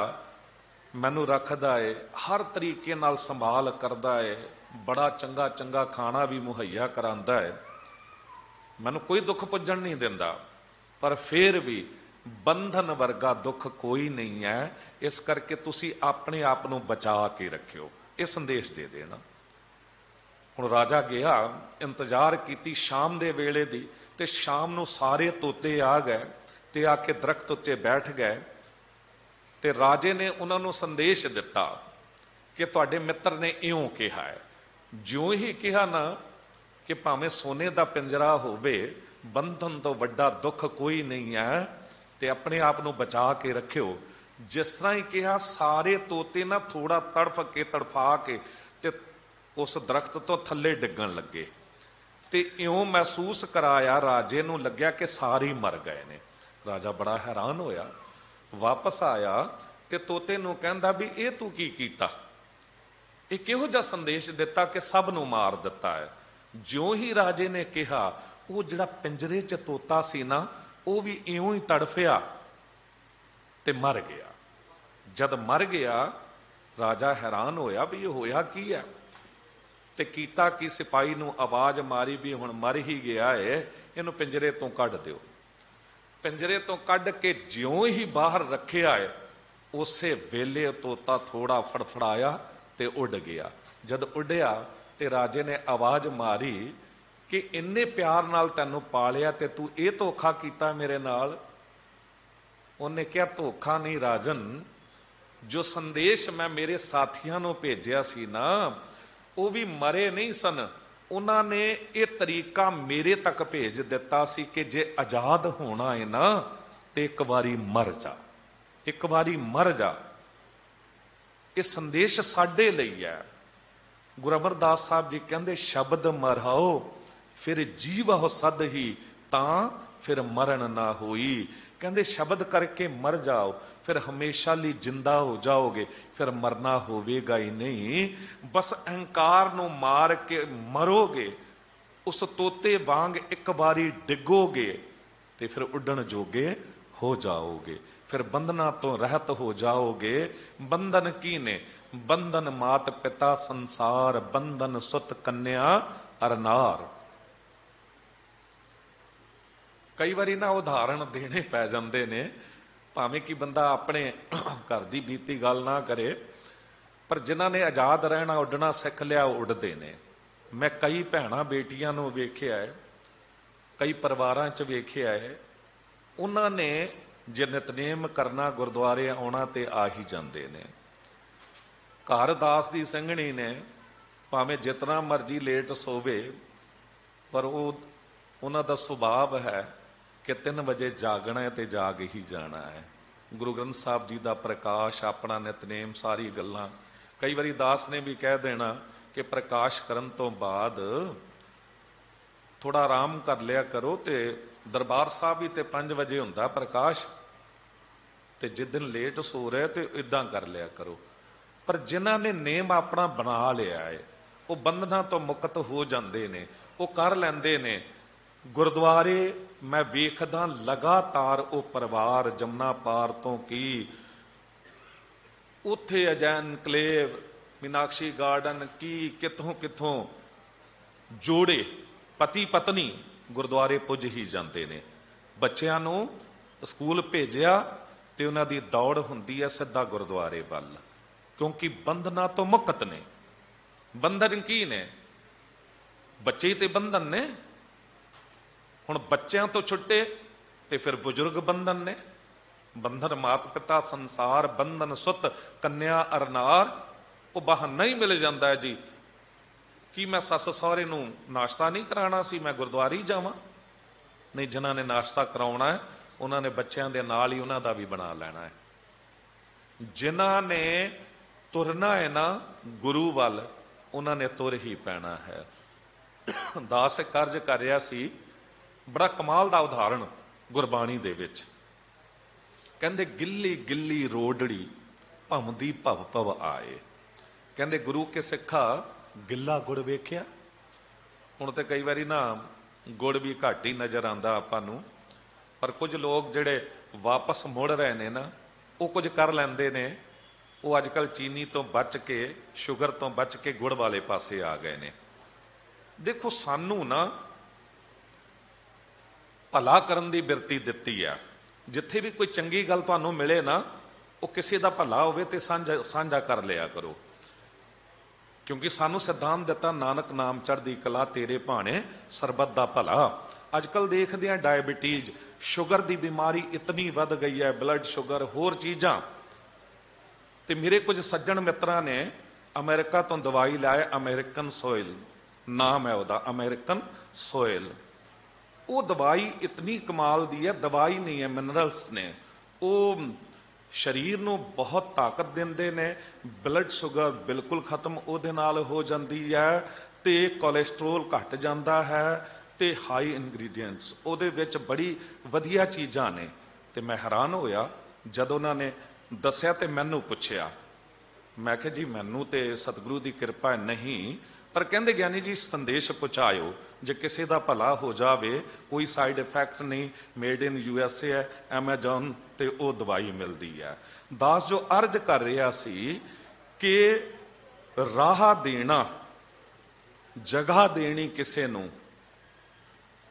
ਮੈਨੂੰ ਰੱਖਦਾ ਏ, ਹਰ ਤਰੀਕੇ ਨਾਲ ਸੰਭਾਲ ਕਰਦਾ ਏ, ਬੜਾ ਚੰਗਾ ਚੰਗਾ ਖਾਣਾ ਵੀ ਮੁਹੱਈਆ ਕਰਾਉਂਦਾ ਹੈ, ਮੈਨੂੰ ਕੋਈ ਦੁੱਖ ਪੁੱਜਣ ਨਹੀਂ ਦਿੰਦਾ, ਪਰ ਫਿਰ ਵੀ ਬੰਧਨ ਵਰਗਾ ਦੁੱਖ ਕੋਈ ਨਹੀਂ ਹੈ। ਇਸ ਕਰਕੇ ਤੁਸੀਂ ਆਪਣੇ ਆਪ ਨੂੰ ਬਚਾ ਕੇ ਰੱਖਿਓ, ਇਹ ਸੰਦੇਸ਼ ਦੇ ਦੇਣਾ। ਹੁਣ ਰਾਜਾ ਗਿਆ, ਇੰਤਜ਼ਾਰ ਕੀਤੀ ਸ਼ਾਮ ਦੇ ਵੇਲੇ ਦੀ, ਤੇ ਸ਼ਾਮ ਨੂੰ ਸਾਰੇ ਤੋਤੇ ਆ ਗਏ ਤੇ ਆ ਕੇ ਦਰਖਤ ਉੱਤੇ ਬੈਠ ਗਏ ਤੇ ਰਾਜੇ ਨੇ ਉਹਨਾਂ ਨੂੰ ਸੰਦੇਸ਼ ਦਿੱਤਾ ਕਿ ਤੁਹਾਡੇ ਮਿੱਤਰ ਨੇ ਇਉਂ ਕਿਹਾ ਹੈ। ਜਿਉਂ ਹੀ ਕਿਹਾ ਨਾ ਕਿ ਭਾਵੇਂ ਸੋਨੇ ਦਾ ਪਿੰਜਰਾ ਹੋਵੇ, ਬੰਧਨ ਤੋਂ ਵੱਡਾ ਦੁੱਖ ਕੋਈ ਨਹੀਂ ਹੈ ਤੇ ਆਪਣੇ ਆਪ ਨੂੰ ਬਚਾ ਕੇ ਰੱਖਿਓ। ਜਿਸ ਤਰ੍ਹਾਂ ਹੀ ਕਿਹਾ, ਸਾਰੇ ਤੋਤੇ ਨਾ ਥੋੜਾ ਤੜਫ ਕੇ ਤੜਫਾ ਕੇ ਤੇ ਉਸ ਦਰਖਤ ਤੋਂ ਥੱਲੇ ਡਿੱਗਣ ਲੱਗੇ ਤੇ ਇਉਂ ਮਹਿਸੂਸ ਕਰਾਇਆ, ਰਾਜੇ ਨੂੰ ਲੱਗਿਆ ਕਿ ਸਾਰੇ ਮਰ ਗਏ ਨੇ। ਰਾਜਾ ਬੜਾ ਹੈਰਾਨ ਹੋਇਆ, ਵਾਪਸ ਆਇਆ ਤੇ ਤੋਤੇ ਨੂੰ ਕਹਿੰਦਾ ਵੀ ਇਹ ਤੂੰ ਕੀ ਕੀਤਾ, ਇਹ ਕਿਹੋ ਜਿਹਾ ਸੰਦੇਸ਼ ਦਿੱਤਾ ਕਿ ਸਭ ਨੂੰ ਮਾਰ ਦਿੱਤਾ ਹੈ। ਜਿਉਂ ਹੀ ਰਾਜੇ ਨੇ ਕਿਹਾ, ਉਹ ਜਿਹੜਾ ਪਿੰਜਰੇ 'ਚ ਤੋਤਾ ਸੀ ਨਾ, ਉਹ ਵੀ ਇਉਂ ਹੀ ਤੜਫਿਆ ਤੇ ਮਰ ਗਿਆ। ਜਦ ਮਰ ਗਿਆ, ਰਾਜਾ ਹੈਰਾਨ ਹੋਇਆ ਵੀ ਇਹ ਹੋਇਆ ਕੀ ਹੈ, ਤੇ ਕੀਤਾ ਕਿ ਸਿਪਾਹੀ ਨੂੰ ਆਵਾਜ਼ ਮਾਰੀ ਵੀ ਹੁਣ ਮਰ ਹੀ ਗਿਆ ਏ, ਇਹਨੂੰ ਪਿੰਜਰੇ ਤੋਂ ਕੱਢ ਦਿਓ। ਪਿੰਜਰੇ ਤੋਂ ਕੱਢ ਕੇ ਜਿਉਂ ਹੀ ਬਾਹਰ ਰੱਖਿਆ ਏ, ਉਸੇ ਵੇਲੇ ਤੋਤਾ ਥੋੜਾ ਫੜਫੜਾਇਆ ਤੇ ਉੱਡ ਗਿਆ। ਜਦ ਉੱਡਿਆ ਤੇ ਰਾਜੇ ਨੇ ਆਵਾਜ਼ ਮਾਰੀ ਕਿ ਇੰਨੇ ਪਿਆਰ ਨਾਲ ਤੈਨੂੰ ਪਾਲਿਆ ਤੇ ਤੂੰ ਇਹ ਧੋਖਾ ਕੀਤਾ ਮੇਰੇ ਨਾਲ। ਉਹਨੇ ਕਿਹਾ ਧੋਖਾ ਨਹੀਂ ਰਾਜਨ, ਜੋ ਸੰਦੇਸ਼ ਮੈਂ ਮੇਰੇ ਸਾਥੀਆਂ ਨੂੰ ਭੇਜਿਆ ਸੀ ਨਾ, ਉਹ ਵੀ ਮਰੇ ਨਹੀਂ ਸਨ, ਉਹਨਾਂ ਨੇ ਇਹ ਤਰੀਕਾ ਮੇਰੇ ਤੱਕ ਭੇਜ ਦਿੱਤਾ ਸੀ ਕਿ ਜੇ ਆਜ਼ਾਦ ਹੋਣਾ ਹੈ ਨਾ ਤੇ ਇੱਕ ਵਾਰੀ ਮਰ ਜਾ, ਇੱਕ ਵਾਰੀ ਮਰ ਜਾ। ਇਹ ਸੰਦੇਸ਼ ਸਾਡੇ ਲਈ ਹੈ। ਗੁਰੂ ਅਮਰਦਾਸ ਸਾਹਿਬ ਜੀ ਕਹਿੰਦੇ ਸ਼ਬਦ ਮਰਹਾਓ ਫਿਰ ਜੀਵਹੁ ਸਦ ਹੀ, ਤਾਂ ਫਿਰ ਮਰਨ ਨਾ ਹੋਈ। ਕਹਿੰਦੇ ਸ਼ਬਦ ਕਰਕੇ ਮਰ ਜਾਓ, ਫਿਰ ਹਮੇਸ਼ਾ ਲਈ ਜਿੰਦਾ ਹੋ ਜਾਓਗੇ, ਫਿਰ ਮਰਨਾ ਹੋਵੇਗਾ ਹੀ ਨਹੀਂ। ਬਸ ਅਹੰਕਾਰ ਨੂੰ ਮਾਰ ਕੇ ਮਰੋਗੇ, ਉਸ ਤੋਤੇ ਵਾਂਗ ਇੱਕ ਵਾਰੀ ਡਿੱਗੋਗੇ ਤੇ ਫਿਰ ਉੱਡਣ ਜੋਗੇ ਹੋ ਜਾਓਗੇ, ਫਿਰ ਬੰਧਨਾਂ ਤੋਂ ਰਹਿਤ ਹੋ ਜਾਓਗੇ। ਬੰਧਨ ਕੀ ਨੇ? ਬੰਧਨ ਮਾਤ ਪਿਤਾ ਸੰਸਾਰ, ਬੰਧਨ ਸੁਤ ਕੰਨਿਆ ਅਰਨਾਰ। ਕਈ ਵਾਰੀ ਨਾ ਉਦਾਹਰਣ ਦੇਣੇ ਪੈ ਜਾਂਦੇ ਨੇ, ਭਾਵੇਂ ਕਿ ਬੰਦਾ ਆਪਣੇ ਘਰ ਦੀ ਬੀਤੀ ਗੱਲ ਨਾ ਕਰੇ, ਪਰ ਜਿਨ੍ਹਾਂ ਨੇ ਆਜ਼ਾਦ ਰਹਿਣਾ, ਉੱਡਣਾ ਸਿੱਖ ਲਿਆ, ਉਹ ਉੱਡਦੇ ਨੇ। ਮੈਂ ਕਈ ਭੈਣਾਂ ਬੇਟੀਆਂ ਨੂੰ ਵੇਖਿਆ ਹੈ, ਕਈ ਪਰਿਵਾਰਾਂ 'ਚ ਵੇਖਿਆ ਹੈ, ਉਹਨਾਂ ਨੇ ਜੇ ਨਿਤਨੇਮ ਕਰਨਾ, ਗੁਰਦੁਆਰੇ ਆਉਣਾ ਤੇ ਆ ਹੀ ਜਾਂਦੇ ਨੇ। ਘਰ ਦਾਸ ਦੀ ਸਿੰਘਣੀ ਨੇ ਭਾਵੇਂ ਜਿਤਨਾ ਮਰਜ਼ੀ ਲੇਟ ਸੋਵੇ, ਪਰ ਉਹਨਾਂ ਦਾ ਸੁਭਾਅ ਹੈ ਕਿ 3 ਵਜੇ ਜਾਗਣਾ ਹੈ ਤੇ ਜਾਗ ਹੀ ਜਾਣਾ ਹੈ। ਗੁਰੂ ਗ੍ਰੰਥ ਸਾਹਿਬ ਜੀ ਦਾ ਪ੍ਰਕਾਸ਼, ਆਪਣਾ ਨਿਤਨੇਮ, ਸਾਰੀ ਗੱਲਾਂ। ਕਈ ਵਾਰੀ ਦਾਸ ਨੇ ਵੀ ਕਹਿ ਦੇਣਾ कि प्रकाश करन तो बाद थोड़ा आराम कर लिया करो। तो दरबार साहब भी तो 5 वजे हुंदा प्रकाश, तो जिस दिन लेट सो रहे तो इदां कर लिया करो। पर जिन्हां ने नेम अपना बना लिया है वो बंधना तो मुक्त हो जाते ने, वो कर लेंदे ने। गुरुद्वारे मैं वेखदा लगातार वो परिवार जमुना पार तो की उत्थे अजैन कलेव मीनाक्षी गार्डन की कितों कितों जोड़े पति पत्नी गुरुद्वारे पुज ही जाते ने। बच्चों नूं स्कूल भेजिया तो उन्हां दी दौड़ हुंदी है सीधा गुरुद्वारे वल, क्योंकि बंधना तो मुक्त ने। बंधन की ने? बच्चे ही तो बंधन ने। हुण बच्चों तो छुट्टे तो फिर बुजुर्ग बंधन ने। बंधन माता पिता संसार, बंधन सुत कन्या अरनार। वो बहाना ही मिल जाता है जी कि मैं सस सहुरे नूं नाश्ता नहीं कराना सी, मैं गुरुद्वारे ही जावां। नहीं, जिन्हां ने नाश्ता कराउणा है उन्होंने बच्चों के नाल ही उन्हां दा भी बना लेना है। जिन्हां ने तुरना है ना गुरु वल, उन्होंने तुर ही पैना है। दास कार्ज कर रहा सी, बड़ा कमाल का उदाहरण गुरबाणी दे विच। कहंदे गिल्ली गिल्ली रोडड़ी भमदी भव भव आए। कहंदे गुरु के सिखा गिला गुड़ वेख्या। हुण तो कई बारी ना गुड़ भी घट ही नज़र आंदा आपां नूं, पर कुछ लोग जिहड़े वापस मुड़ रहे ने ना, वो कुछ कर लैंदे ने। वो अजकल चीनी तो बच के, शुगर तो बच के गुड़ वाले पासे आ गए ने। देखो सानू ना भला करन दी बिरती दित्ती है। जिथे भी कोई चंगी गल तुहानू मिले ना, वो किसी का भला होवे ते साझा कर लिया करो। क्योंकि सानू सिद्धांत दिता नानक नाम चढ़दी कला तेरे भाने सरबत दा भला। अजकल देखते हैं डायबिटीज, शुगर की बीमारी इतनी वध गई है, ब्लड शुगर होर चीज़ां। तो मेरे कुछ सज्जन मित्रां ने अमेरिका तो दवाई लाए, अमेरिकन सोयल नाम है वह, अमेरिकन सोयल। वो दवाई इतनी कमाल दी है, दवाई नहीं है, मिनरल्स ने। वो शरीर नूं बहुत ताकत देंदे ने, ब्लड शुगर बिल्कुल खत्म उहदे नाल हो जाती है, तो कोलेस्ट्रोल घट जाता है, तो हाई इंग्रीडिएंट्स उहदे विच बड़ी वधिया चीज़ां ने। तो मैं हैरान होया जदों उन्होंने दस्या, तो मैनू पुछया, मैं कहा जी मैनू तो सतगुरु की कृपा नहीं, पर कहंदे ज्ञानी जी संदेश पहुँचाओ, जे किसी का भला हो जाए, कोई साइड इफैक्ट नहीं, मेड इन USA है, एमेजॉन ते वो दवाई मिलती है। दास जो अर्ज कर रहा सी कि राह देना, जगह देनी किसी नूं,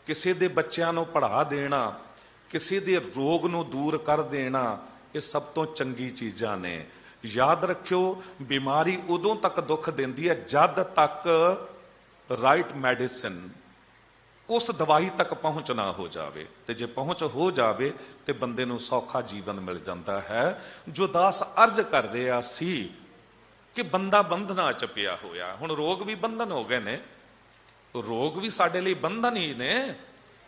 किसी दे बच्चों नूं पढ़ा देना, किसी दे रोग नूं दूर कर देना, ये सब तो चंगी चीज़ां ने। याद रखियो, बीमारी उदों तक दुख देंदी है जद तक राइट मैडिसिन उस दवाई तक पहुँच ना हो जाए। तो जे पहुँच हो जाए तो बंदे नूं सौखा जीवन मिल जाता है। जो दास अर्ज कर रहा सी कि बंदा बंधना च पिया होया, हुण रोग भी बंधन हो गए ने। रोग भी साडे लई बंधन ही ने।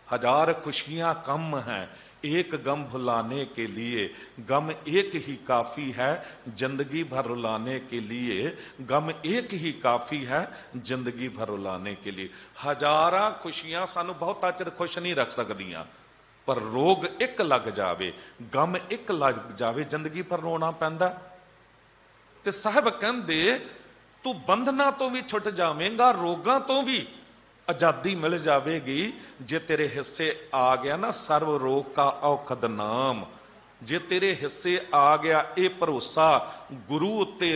1000 खुशियां कम हैं एक गम भुलाने के लिए, गम एक ही काफ़ी है जिंदगी भर रुलाने के लिए, गम एक ही काफ़ी है जिंदगी भर रुलाने के लिए। 1000 खुशियां सानू बहुत चिर खुश नहीं रख सकदियां, पर रोग एक लग जावे, गम एक लग जावे, जिंदगी भर रोना पैंदा। ते साहब कहंदे तू बंधना तो भी छुट जावेगा, रोगां तो भी आजादी मिल जाएगी जे तेरे हिस्से आ गया ना सर्व रोग का औखद नाम। जे तेरे हिस्से आ गया ये भरोसा गुरु उत्ते,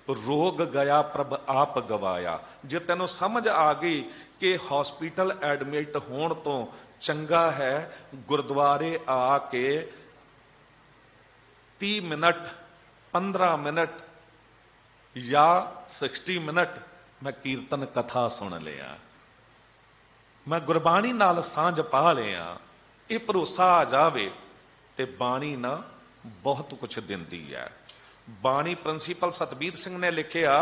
रोग गया प्रभ आप गवाया। जे तेनों समझ आ गई कि हॉस्पिटल एडमिट होने तो चंगा है गुरुद्वारे आके 30 मिनट 15 मिनट या 60 मिनट मैं कीर्तन कथा सुन लिया, मैं गुरबाणी नाल सांझ पा लिया, ये भरोसा आ जावे ते बाणी ना बहुत कुछ दिंदी है। बाणी प्रिंसीपल सतबीर सिंह ने लिखिया,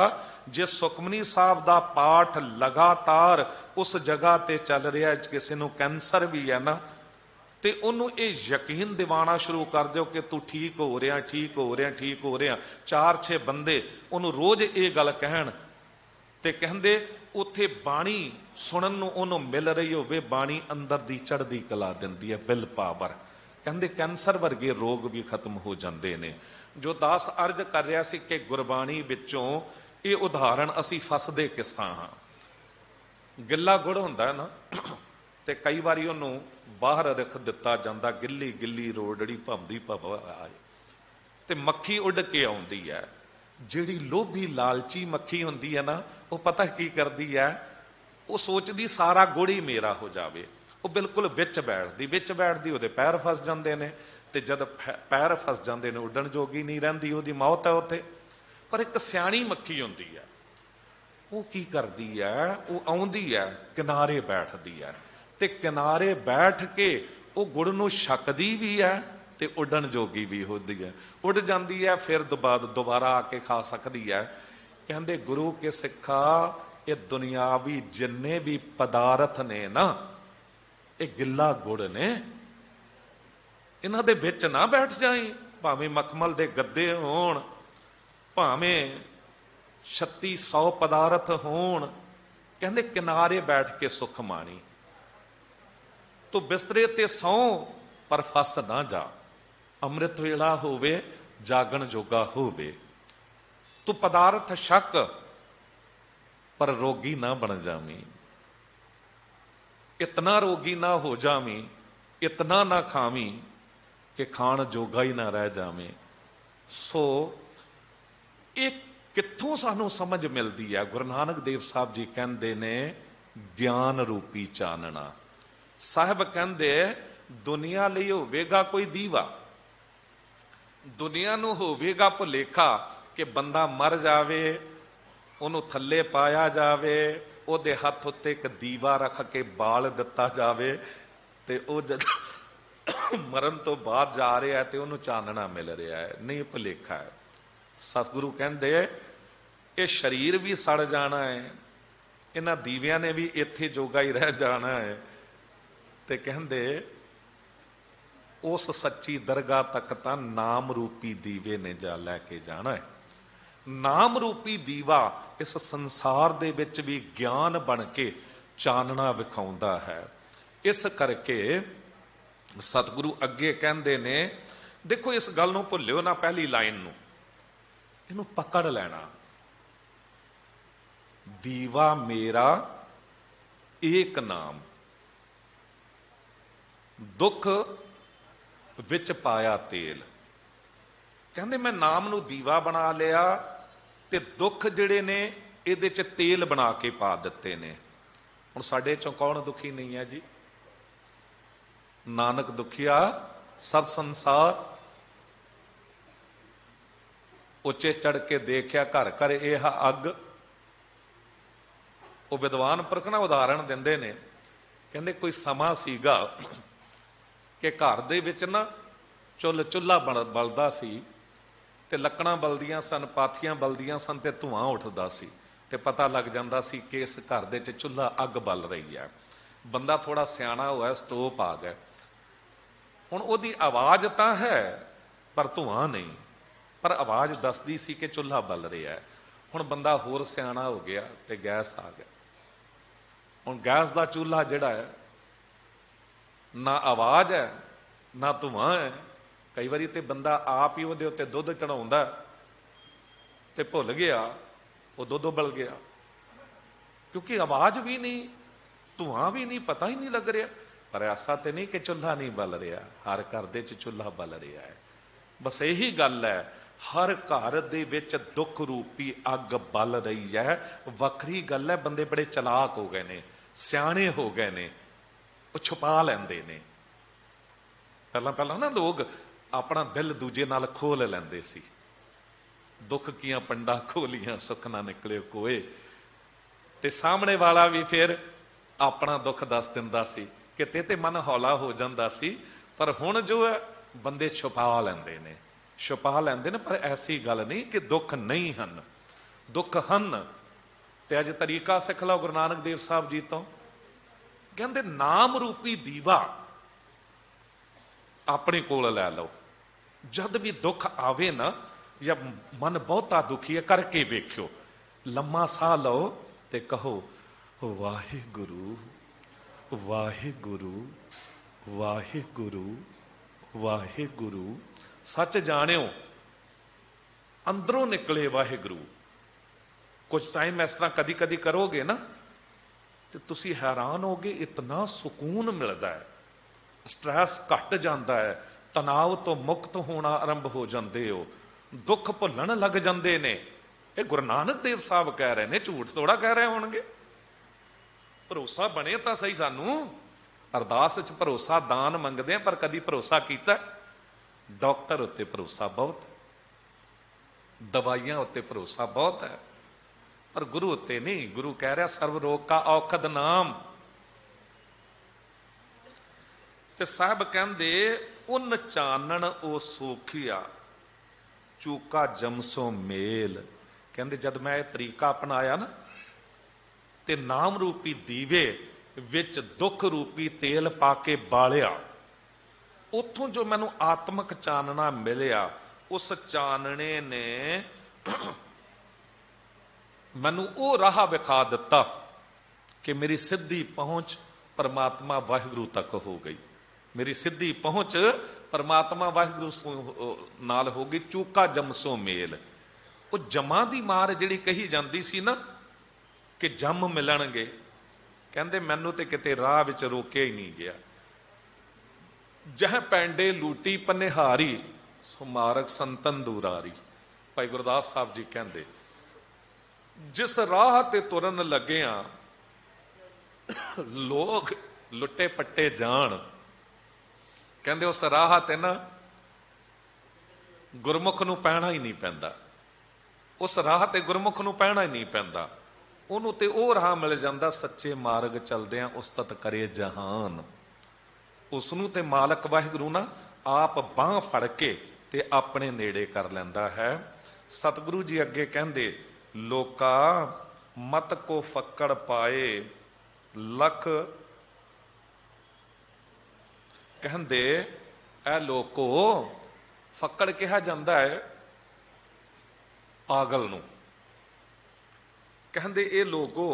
जे सुखमनी साहब दा पाठ लगातार उस जगह ते चल रहा है, किसी नूं कैंसर भी है ना, ते उन्हों ये यकीन दिवाना शुरू कर दो कि तू ठीक हो रहा, ठीक हो रहा, ठीक हो रहा। 4-6 बंदे उन्होंने रोज ये गल कहन ਤੇ ਕਹਿੰਦੇ ਉੱਥੇ ਬਾਣੀ ਸੁਣਨ ਨੂੰ ਉਹਨੂੰ ਮਿਲ ਰਹੀ ਹੋਵੇ, ਬਾਣੀ ਅੰਦਰ ਦੀ ਚੜ੍ਹਦੀ ਕਲਾ ਦਿੰਦੀ ਹੈ, ਵਿਲ ਪਾਵਰ। ਕਹਿੰਦੇ ਕੈਂਸਰ ਵਰਗੇ ਰੋਗ ਵੀ ਖਤਮ ਹੋ ਜਾਂਦੇ ਨੇ। ਜੋ ਦਾਸ ਅਰਜ਼ ਕਰ ਰਿਹਾ ਸੀ ਕਿ ਗੁਰਬਾਣੀ ਵਿੱਚੋਂ ਇਹ ਉਦਾਹਰਣ ਅਸੀਂ ਫਸਦੇ ਕਿਸ ਤਰ੍ਹਾਂ ਹਾਂ। ਗਿੱਲਾ ਗੁੜ ਹੁੰਦਾ ਹੈ ਨਾ, ਤੇ ਕਈ ਵਾਰੀ ਉਹਨੂੰ ਬਾਹਰ ਰੱਖ ਦਿੱਤਾ ਜਾਂਦਾ, ਗਿੱਲੀ ਗਿੱਲੀ ਰੋੜੜੀ ਭੰਦੀ ਭਵਾ ਆਏ, ਤੇ ਮੱਖੀ ਉੱਡ ਕੇ ਆਉਂਦੀ ਹੈ। ਜਿਹੜੀ ਲੋਭੀ ਲਾਲਚੀ ਮੱਖੀ ਹੁੰਦੀ ਹੈ ਨਾ, ਉਹ ਪਤਾ ਕੀ ਕਰਦੀ ਹੈ, ਉਹ ਸੋਚਦੀ ਸਾਰਾ ਗੁੜ ਹੀ ਮੇਰਾ ਹੋ ਜਾਵੇ। ਉਹ ਬਿਲਕੁਲ ਵਿੱਚ ਬੈਠਦੀ ਉਹਦੇ ਪੈਰ ਫਸ ਜਾਂਦੇ ਨੇ, ਤੇ ਜਦ ਪੈਰ ਫਸ ਜਾਂਦੇ ਨੇ ਉੱਡਣ ਜੋਗੀ ਨਹੀਂ ਰਹਿੰਦੀ, ਉਹਦੀ ਮੌਤ ਹੈ ਉੱਥੇ। ਪਰ ਇੱਕ ਸਿਆਣੀ ਮੱਖੀ ਹੁੰਦੀ ਹੈ, ਉਹ ਕੀ ਕਰਦੀ ਹੈ, ਉਹ ਆਉਂਦੀ ਹੈ, ਕਿਨਾਰੇ ਬੈਠਦੀ ਹੈ, ਤੇ ਕਿਨਾਰੇ ਬੈਠ ਕੇ ਉਹ ਗੁੜ ਨੂੰ ਛਕਦੀ ਵੀ ਹੈ ਤੇ ਉੱਡਣ ਜੋਗੀ ਵੀ ਹੁੰਦੀ ਹੈ। ਉੱਡ ਜਾਂਦੀ ਹੈ, ਫਿਰ ਦੁਬਾਰਾ ਆ ਕੇ ਖਾ ਸਕਦੀ ਹੈ। ਕਹਿੰਦੇ ਗੁਰੂ ਕੇ ਸਿੱਖਾ, ਇਹ ਦੁਨਿਆਵੀ ਜਿੰਨੇ ਵੀ ਪਦਾਰਥ ਨੇ ਨਾ, ਇਹ ਗਿੱਲਾ ਗੁੜ ਨੇ, ਇਹਨਾਂ ਦੇ ਵਿੱਚ ਨਾ ਬੈਠ ਜਾਈਂ। ਭਾਵੇਂ ਮਖਮਲ ਦੇ ਗੱਦੇ ਹੋਣ, ਭਾਵੇਂ 3600 ਪਦਾਰਥ ਹੋਣ, ਕਹਿੰਦੇ ਕਿਨਾਰੇ ਬੈਠ ਕੇ ਸੁੱਖ ਮਾਣੀ। ਤੂੰ ਬਿਸਤਰੇ ਤੇ ਸੌਂ ਪਰ ਫਸ ਨਾ ਜਾ, ਅੰਮ੍ਰਿਤ ਵੇਲਾ ਹੋਵੇ, ਜਾਗਣ ਜੋਗਾ ਹੋਵੇ। ਤੂੰ ਪਦਾਰਥ ਛਕ ਪਰ ਰੋਗੀ ਨਾ ਬਣ ਜਾਵੀਂ, ਇਤਨਾ ਰੋਗੀ ਨਾ ਹੋ ਜਾਵੀਂ, ਇਤਨਾ ਨਾ ਖਾਵੀਂ ਕਿ ਖਾਣ ਜੋਗਾ ਹੀ ਨਾ ਰਹਿ ਜਾਵੇਂ। ਸੋ ਇਹ ਕਿੱਥੋਂ ਸਾਨੂੰ ਸਮਝ ਮਿਲਦੀ ਹੈ? ਗੁਰੂ ਨਾਨਕ ਦੇਵ ਸਾਹਿਬ ਜੀ ਕਹਿੰਦੇ ਨੇ ਗਿਆਨ ਰੂਪੀ ਚਾਨਣਾ। ਸਾਹਿਬ ਕਹਿੰਦੇ ਦੁਨੀਆ ਲਈ ਹੋਵੇਗਾ ਕੋਈ ਦੀਵਾ, ਦੁਨੀਆ ਨੂੰ ਹੋਵੇਗਾ ਭੁਲੇਖਾ ਕਿ ਬੰਦਾ ਮਰ ਜਾਵੇ, ਉਹਨੂੰ ਥੱਲੇ ਪਾਇਆ ਜਾਵੇ, ਉਹਦੇ ਹੱਥ ਉੱਤੇ ਇੱਕ ਦੀਵਾ ਰੱਖ ਕੇ ਬਾਲ ਦਿੱਤਾ ਜਾਵੇ, ਤੇ ਉਹ ਜਦ ਮਰਨ ਤੋਂ ਬਾਅਦ ਜਾ ਰਿਹਾ ਤੇ ਉਹਨੂੰ ਚਾਨਣਾ ਮਿਲ ਰਿਹਾ ਹੈ। ਨਹੀਂ, ਭੁਲੇਖਾ ਹੈ। ਸਤਿਗੁਰੂ ਕਹਿੰਦੇ ਇਹ ਸਰੀਰ ਵੀ ਸੜ ਜਾਣਾ ਹੈ, ਇਹਨਾਂ ਦੀਵਿਆਂ ਨੇ ਵੀ ਇੱਥੇ ਜੋਗਾ ਹੀ ਰਹਿ ਜਾਣਾ ਹੈ। ਤੇ ਕਹਿੰਦੇ ਉਸ ਸੱਚੀ ਦਰਗਾਹ ਤੱਕ ਤਾਂ ਨਾਮ ਰੂਪੀ ਦੀਵੇ ਨੇ ਜਾ ਲੈ ਕੇ ਜਾਣਾ ਹੈ। ਨਾਮ ਰੂਪੀ ਦੀਵਾ ਇਸ ਸੰਸਾਰ ਦੇ ਵਿੱਚ ਵੀ ਗਿਆਨ ਬਣ ਕੇ ਚਾਨਣਾ ਵਿਖਾਉਂਦਾ ਹੈ। ਇਸ ਕਰਕੇ ਸਤਿਗੁਰੂ ਅੱਗੇ ਕਹਿੰਦੇ ਨੇ, ਦੇਖੋ ਇਸ ਗੱਲ ਨੂੰ ਭੁੱਲਿਓ ਨਾ, ਪਹਿਲੀ ਲਾਈਨ ਨੂੰ, ਇਹਨੂੰ ਪਕੜ ਲੈਣਾ। ਦੀਵਾ ਮੇਰਾ ਏਕ ਨਾਮ, ਦੁੱਖ ਵਿੱਚ ਪਾਇਆ ਤੇਲ। ਕਹਿੰਦੇ ਮੈਂ ਨਾਮ ਨੂੰ ਦੀਵਾ ਬਣਾ ਲਿਆ ਤੇ ਦੁੱਖ ਜਿਹੜੇ ਨੇ ਇਹਦੇ ਚ ਤੇਲ ਬਣਾ ਕੇ ਪਾ ਦਿੱਤੇ ਨੇ। ਹੁਣ ਸਾਡੇ ਚੋਂ ਕੌਣ ਦੁਖੀ ਨਹੀਂ ਹੈ ਜੀ? ਨਾਨਕ ਦੁਖੀਆ ਸਭ ਸੰਸਾਰ, ਉੱਚੇ ਚੜ ਕੇ ਦੇਖਿਆ ਘਰ ਘਰ ਇਹ ਅੱਗ। ਉਹ ਵਿਦਵਾਨ ਪੁਰਖ ਨਾ ਉਦਾਹਰਣ ਦਿੰਦੇ ਨੇ, ਕਹਿੰਦੇ ਕੋਈ ਸਮਾਂ ਸੀਗਾ ਕਿ ਘਰ ਦੇ ਵਿੱਚ ਨਾ ਚੁੱਲ੍ਹਾ ਬਲਦਾ ਸੀ, ਤੇ ਲੱਕੜਾਂ ਬਲਦੀਆਂ ਸਨ, ਪਾਥੀਆਂ ਬਲਦੀਆਂ ਸਨ, ਤੇ ਧੂਆਂ ਉੱਠਦਾ ਸੀ, ਤੇ ਪਤਾ ਲੱਗ ਜਾਂਦਾ ਸੀ ਕਿ ਇਸ ਘਰ ਦੇ ਵਿੱਚ ਚੁੱਲ੍ਹਾ ਅੱਗ ਬਲ ਰਹੀ ਹੈ। ਬੰਦਾ ਥੋੜਾ ਸਿਆਣਾ ਹੋਇਆ, ਸਟੋਪ ਆ ਗਿਆ। ਹੁਣ ਉਹਦੀ ਆਵਾਜ਼ ਤਾਂ ਹੈ ਪਰ ਧੂਆਂ ਨਹੀਂ, ਪਰ ਆਵਾਜ਼ ਦੱਸਦੀ ਸੀ ਕਿ ਚੁੱਲ੍ਹਾ ਬਲ ਰਿਹਾ ਹੈ। ਹੁਣ ਬੰਦਾ ਹੋਰ ਸਿਆਣਾ ਹੋ ਗਿਆ ਤੇ ਗੈਸ ਆ ਗਿਆ। ਹੁਣ ਗੈਸ ਦਾ ਚੁੱਲ੍ਹਾ ਜਿਹੜਾ ਹੈ, ਨਾ ਆਵਾਜ਼ ਹੈ ਨਾ ਧੂਆਂ ਹੈ। ਕਈ ਵਾਰੀ ਤੇ ਬੰਦਾ ਆਪ ਹੀ ਉਹਦੇ ਉੱਤੇ ਦੁੱਧ ਚੜਾਉਂਦਾ ਤੇ ਭੁੱਲ ਗਿਆ ਉਹ ਦੁੱਧ ਉਬਲ ਗਿਆ, ਕਿਉਂਕਿ ਆਵਾਜ਼ ਵੀ ਨਹੀਂ, ਧੂਆਂ ਵੀ ਨਹੀਂ, ਪਤਾ ਹੀ ਨਹੀਂ ਲੱਗ ਰਿਹਾ। ਪਰ ਐਸਾ ਤੇ ਨਹੀਂ ਕਿ ਚੁੱਲ੍ਹਾ ਨਹੀਂ ਬਲ ਰਿਹਾ, ਹਰ ਘਰ ਦੇ ਚ ਚੁੱਲ੍ਹਾ ਬਲ ਰਿਹਾ ਹੈ। ਬਸ ਇਹੀ ਗੱਲ ਹੈ, ਹਰ ਘਰ ਦੇ ਵਿੱਚ ਦੁੱਖ ਰੂਪੀ ਅੱਗ ਬਲ ਰਹੀ ਹੈ। ਵੱਖਰੀ ਗੱਲ ਹੈ, ਬੰਦੇ ਬੜੇ ਚਲਾਕ ਹੋ ਗਏ ਨੇ, ਸਿਆਣੇ ਹੋ ਗਏ ਨੇ, ਉਹ ਛੁਪਾ ਲੈਂਦੇ ਨੇ। ਪਹਿਲਾਂ ਨਾ ਲੋਕ ਆਪਣਾ ਦਿਲ ਦੂਜੇ ਨਾਲ ਖੋਲ ਲੈਂਦੇ ਸੀ। ਦੁੱਖ ਕੀਆਂ ਪੰਡਾ ਖੋਲੀਆਂ, ਸੁੱਖ ਨਾ ਨਿਕਲਿਓ ਕੋਏ। ਤੇ ਸਾਹਮਣੇ ਵਾਲਾ ਵੀ ਫਿਰ ਆਪਣਾ ਦੁੱਖ ਦੱਸ ਦਿੰਦਾ ਸੀ, ਕਿਤੇ ਤੇ ਮਨ ਹੌਲਾ ਹੋ ਜਾਂਦਾ ਸੀ। ਪਰ ਹੁਣ ਜੋ ਹੈ ਬੰਦੇ ਛੁਪਾ ਲੈਂਦੇ ਨੇ। ਪਰ ਐਸੀ ਗੱਲ ਨਹੀਂ ਕਿ ਦੁੱਖ ਨਹੀਂ ਹਨ, ਦੁੱਖ ਹਨ। ਤੇ ਅੱਜ ਤਰੀਕਾ ਸਿੱਖ ਲਓ ਗੁਰੂ ਨਾਨਕ ਦੇਵ ਸਾਹਿਬ ਜੀ ਤੋਂ। ਕਹਿੰਦੇ ਨਾਮ ਰੂਪੀ ਦੀਵਾ ਆਪਣੇ ਕੋਲ ਲੈ ਲਓ। ਜਦ ਵੀ ਦੁੱਖ ਆਵੇ ਨਾ, ਜਾਂ ਮਨ ਬਹੁਤਾ ਦੁਖੀ ਹੈ, ਕਰਕੇ ਵੇਖਿਓ, ਲੰਮਾ ਸਾਹ ਲਓ ਤੇ ਕਹੋ ਵਾਹਿਗੁਰੂ ਵਾਹਿਗੁਰੂ ਵਾਹਿਗੁਰੂ ਵਾਹਿਗੁਰੂ। ਸੱਚ ਜਾਣਿਓ ਅੰਦਰੋਂ ਨਿਕਲੇ ਵਾਹਿਗੁਰੂ। ਕੁਝ ਟਾਈਮ ਇਸ ਤਰ੍ਹਾਂ ਕਦੀ ਕਦੀ ਕਰੋਗੇ ਨਾ ਤੇ ਤੁਸੀਂ ਹੈਰਾਨ ਹੋਗੇ, ਇਤਨਾ ਸਕੂਨ ਮਿਲਦਾ ਹੈ, ਸਟ੍ਰੈਸ ਘਟ ਜਾਂਦਾ ਹੈ, ਤਣਾਅ ਤੋਂ ਮੁਕਤ ਹੋਣਾ ਆਰੰਭ ਹੋ ਜਾਂਦੇ ਹੋ, ਦੁੱਖ ਭੁੱਲਣ ਲੱਗ ਜਾਂਦੇ ਨੇ। ਇਹ ਗੁਰੂ ਨਾਨਕ ਦੇਵ ਸਾਹਿਬ ਕਹਿ ਰਹੇ ਨੇ, ਝੂਠ ਥੋੜਾ ਕਹਿ ਰਹੇ ਹੋਣਗੇ। ਭਰੋਸਾ ਬਣੇ ਤਾਂ ਸਹੀ ਸਾਨੂੰ। ਅਰਦਾਸ 'ਚ ਭਰੋਸਾ ਦਾਨ ਮੰਗਦੇ ਆ, ਪਰ ਕਦੀ ਭਰੋਸਾ ਕੀਤਾ? ਡਾਕਟਰ ਉੱਤੇ ਭਰੋਸਾ ਬਹੁਤ, ਦਵਾਈਆਂ ਉੱਤੇ ਭਰੋਸਾ ਬਹੁਤ ਹੈ, ਪਰ ਗੁਰੂ ਉੱਤੇ ਨਹੀਂ। ਗੁਰੂ ਕਹਿ ਰਿਹਾ ਸਰਵ ਰੋਗ ਕਾ ਔਖਦ ਨਾਮ। ਤੇ ਸਾਹਿਬ ਕਹਿੰਦੇ ਉਨ ਚਾਨਣ ਉਹ ਸੋਖੀਆ ਚੂਕਾ ਜਮਸੋ ਮੇਲ। ਕਹਿੰਦੇ ਜਦ ਮੈਂ ਇਹ ਤਰੀਕਾ ਅਪਣਾਇਆ ਨਾ ਤੇ ਨਾਮ ਰੂਪੀ ਦੀਵੇ ਵਿੱਚ ਦੁੱਖ ਰੂਪੀ ਤੇਲ ਪਾ ਕੇ ਬਾਲਿਆ, ਉੱਥੋਂ ਜੋ ਮੈਨੂੰ ਆਤਮਿਕ ਚਾਨਣਾ ਮਿਲਿਆ, ਉਸ ਚਾਨਣੇ ਨੇ ਮੈਨੂੰ ਉਹ ਰਾਹ ਵਿਖਾ ਦਿੱਤਾ ਕਿ ਮੇਰੀ ਸਿੱਧੀ ਪਹੁੰਚ ਪਰਮਾਤਮਾ ਵਾਹਿਗੁਰੂ ਤੱਕ ਹੋ ਗਈ। ਮੇਰੀ ਸਿੱਧੀ ਪਹੁੰਚ ਪਰਮਾਤਮਾ ਵਾਹਿਗੁਰੂ ਨਾਲ ਹੋ ਗਈ। ਚੂਕਾ ਜਮਸੋ ਮੇਲ। ਉਹ ਜਮਾਂ ਦੀ ਮਾਰ ਜਿਹੜੀ ਕਹੀ ਜਾਂਦੀ ਸੀ ਨਾ ਕਿ ਜੰਮ ਮਿਲਣਗੇ, ਕਹਿੰਦੇ ਮੈਨੂੰ ਤੇ ਕਿਤੇ ਰਾਹ ਵਿੱਚ ਰੋਕਿਆ ਹੀ ਨਹੀਂ ਗਿਆ। ਜਹ ਪੈਂਡੇ ਲੂਟੀ ਪਨਿਹਾਰੀ ਸੋ ਮਾਰਗ ਸੰਤਨ ਦੂਰਾਰੀ। ਭਾਈ ਗੁਰਦਾਸ ਸਾਹਿਬ ਜੀ ਕਹਿੰਦੇ ਜਿਸ ਰਾਹ ਤੇ ਤੁਰਨ ਲੱਗਿਆ ਲੋਕ ਲੁੱਟੇ ਪੱਟੇ ਜਾਣ, ਕਹਿੰਦੇ ਉਸ ਰਾਹ ਤੇ ਨਾ ਗੁਰਮੁਖ ਨੂੰ ਪੈਣਾ ਹੀ ਨਹੀਂ ਪੈਂਦਾ। ਉਸ ਰਾਹ ਤੇ ਗੁਰਮੁਖ ਨੂੰ ਪੈਣਾ ਹੀ ਨਹੀਂ ਪੈਂਦਾ। ਉਹਨੂੰ ਤੇ ਉਹ ਰਾਹ ਮਿਲ ਜਾਂਦਾ, ਸੱਚੇ ਮਾਰਗ ਚਲਦਿਆਂ ਉਸਤਤ ਕਰੇ ਜਹਾਨ। ਉਸਨੂੰ ਤੇ ਮਾਲਕ ਵਾਹਿਗੁਰੂ ਨਾ ਆਪ ਬਾਂਹ ਫੜ ਕੇ ਤੇ ਆਪਣੇ ਨੇੜੇ ਕਰ ਲੈਂਦਾ ਹੈ। ਸਤਿਗੁਰੂ ਜੀ ਅੱਗੇ ਕਹਿੰਦੇ ਲੋਕਾ ਮਤ ਕੋ ਫੱਕੜ ਪਾਏ ਲਖ। ਕਹਿੰਦੇ ਇਹ ਲੋਕੋ, ਫੱਕੜ ਕਿਹਾ ਜਾਂਦਾ ਹੈ ਪਾਗਲ ਨੂੰ। ਕਹਿੰਦੇ ਇਹ ਲੋਕੋ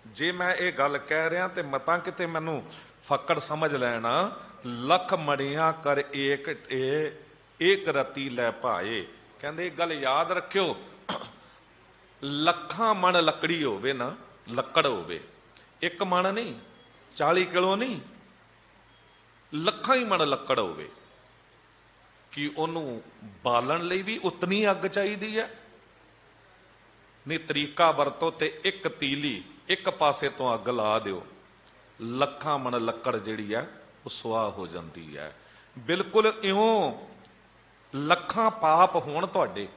ਜੇ ਮੈਂ ਇਹ ਗੱਲ ਕਹਿ ਰਿਹਾ ਤੇ ਮਤਾਂ ਕਿਤੇ ਮੈਨੂੰ ਫੱਕੜ ਸਮਝ ਲੈਣਾ। ਲੱਖ ਮੜੀਆਂ ਕਰ ਏਕ ਰਤੀ ਲੈ ਭਾਏ। ਕਹਿੰਦੇ ਇਹ ਗੱਲ ਯਾਦ ਰੱਖਿਓ, ਲੱਖਾਂ ਮਣ ਲੱਕੜੀ ਹੋਵੇ ਨਾ, ਲੱਕੜ ਹੋਵੇ, ਇੱਕ ਮਣ ਨਹੀਂ, 40 ਕਿਲੋ ਨਹੀਂ, ਲੱਖਾਂ ਹੀ ਮਣ ਲੱਕੜ ਹੋਵੇ, ਕਿ ਉਹਨੂੰ ਬਾਲਣ ਲਈ ਵੀ ਉਤਨੀ ਅੱਗ ਚਾਹੀਦੀ ਹੈ। ਨਹੀਂ ਤਰੀਕਾ ਵਰਤੋ ਤੇ ਇੱਕ ਤੀਲੀ ਇੱਕ ਪਾਸੇ ਤੋਂ ਅੱਗ ਲਾ ਦਿਓ, ਲੱਖਾਂ ਮਣ ਲੱਕੜ ਜਿਹੜੀ ਹੈ ਉਹ ਸੁਆਹ ਹੋ ਜਾਂਦੀ ਹੈ। ਬਿਲਕੁਲ ਇਉਂ ਲੱਖਾਂ ਪਾਪ ਹੋਣ ਤੁਹਾਡੇ,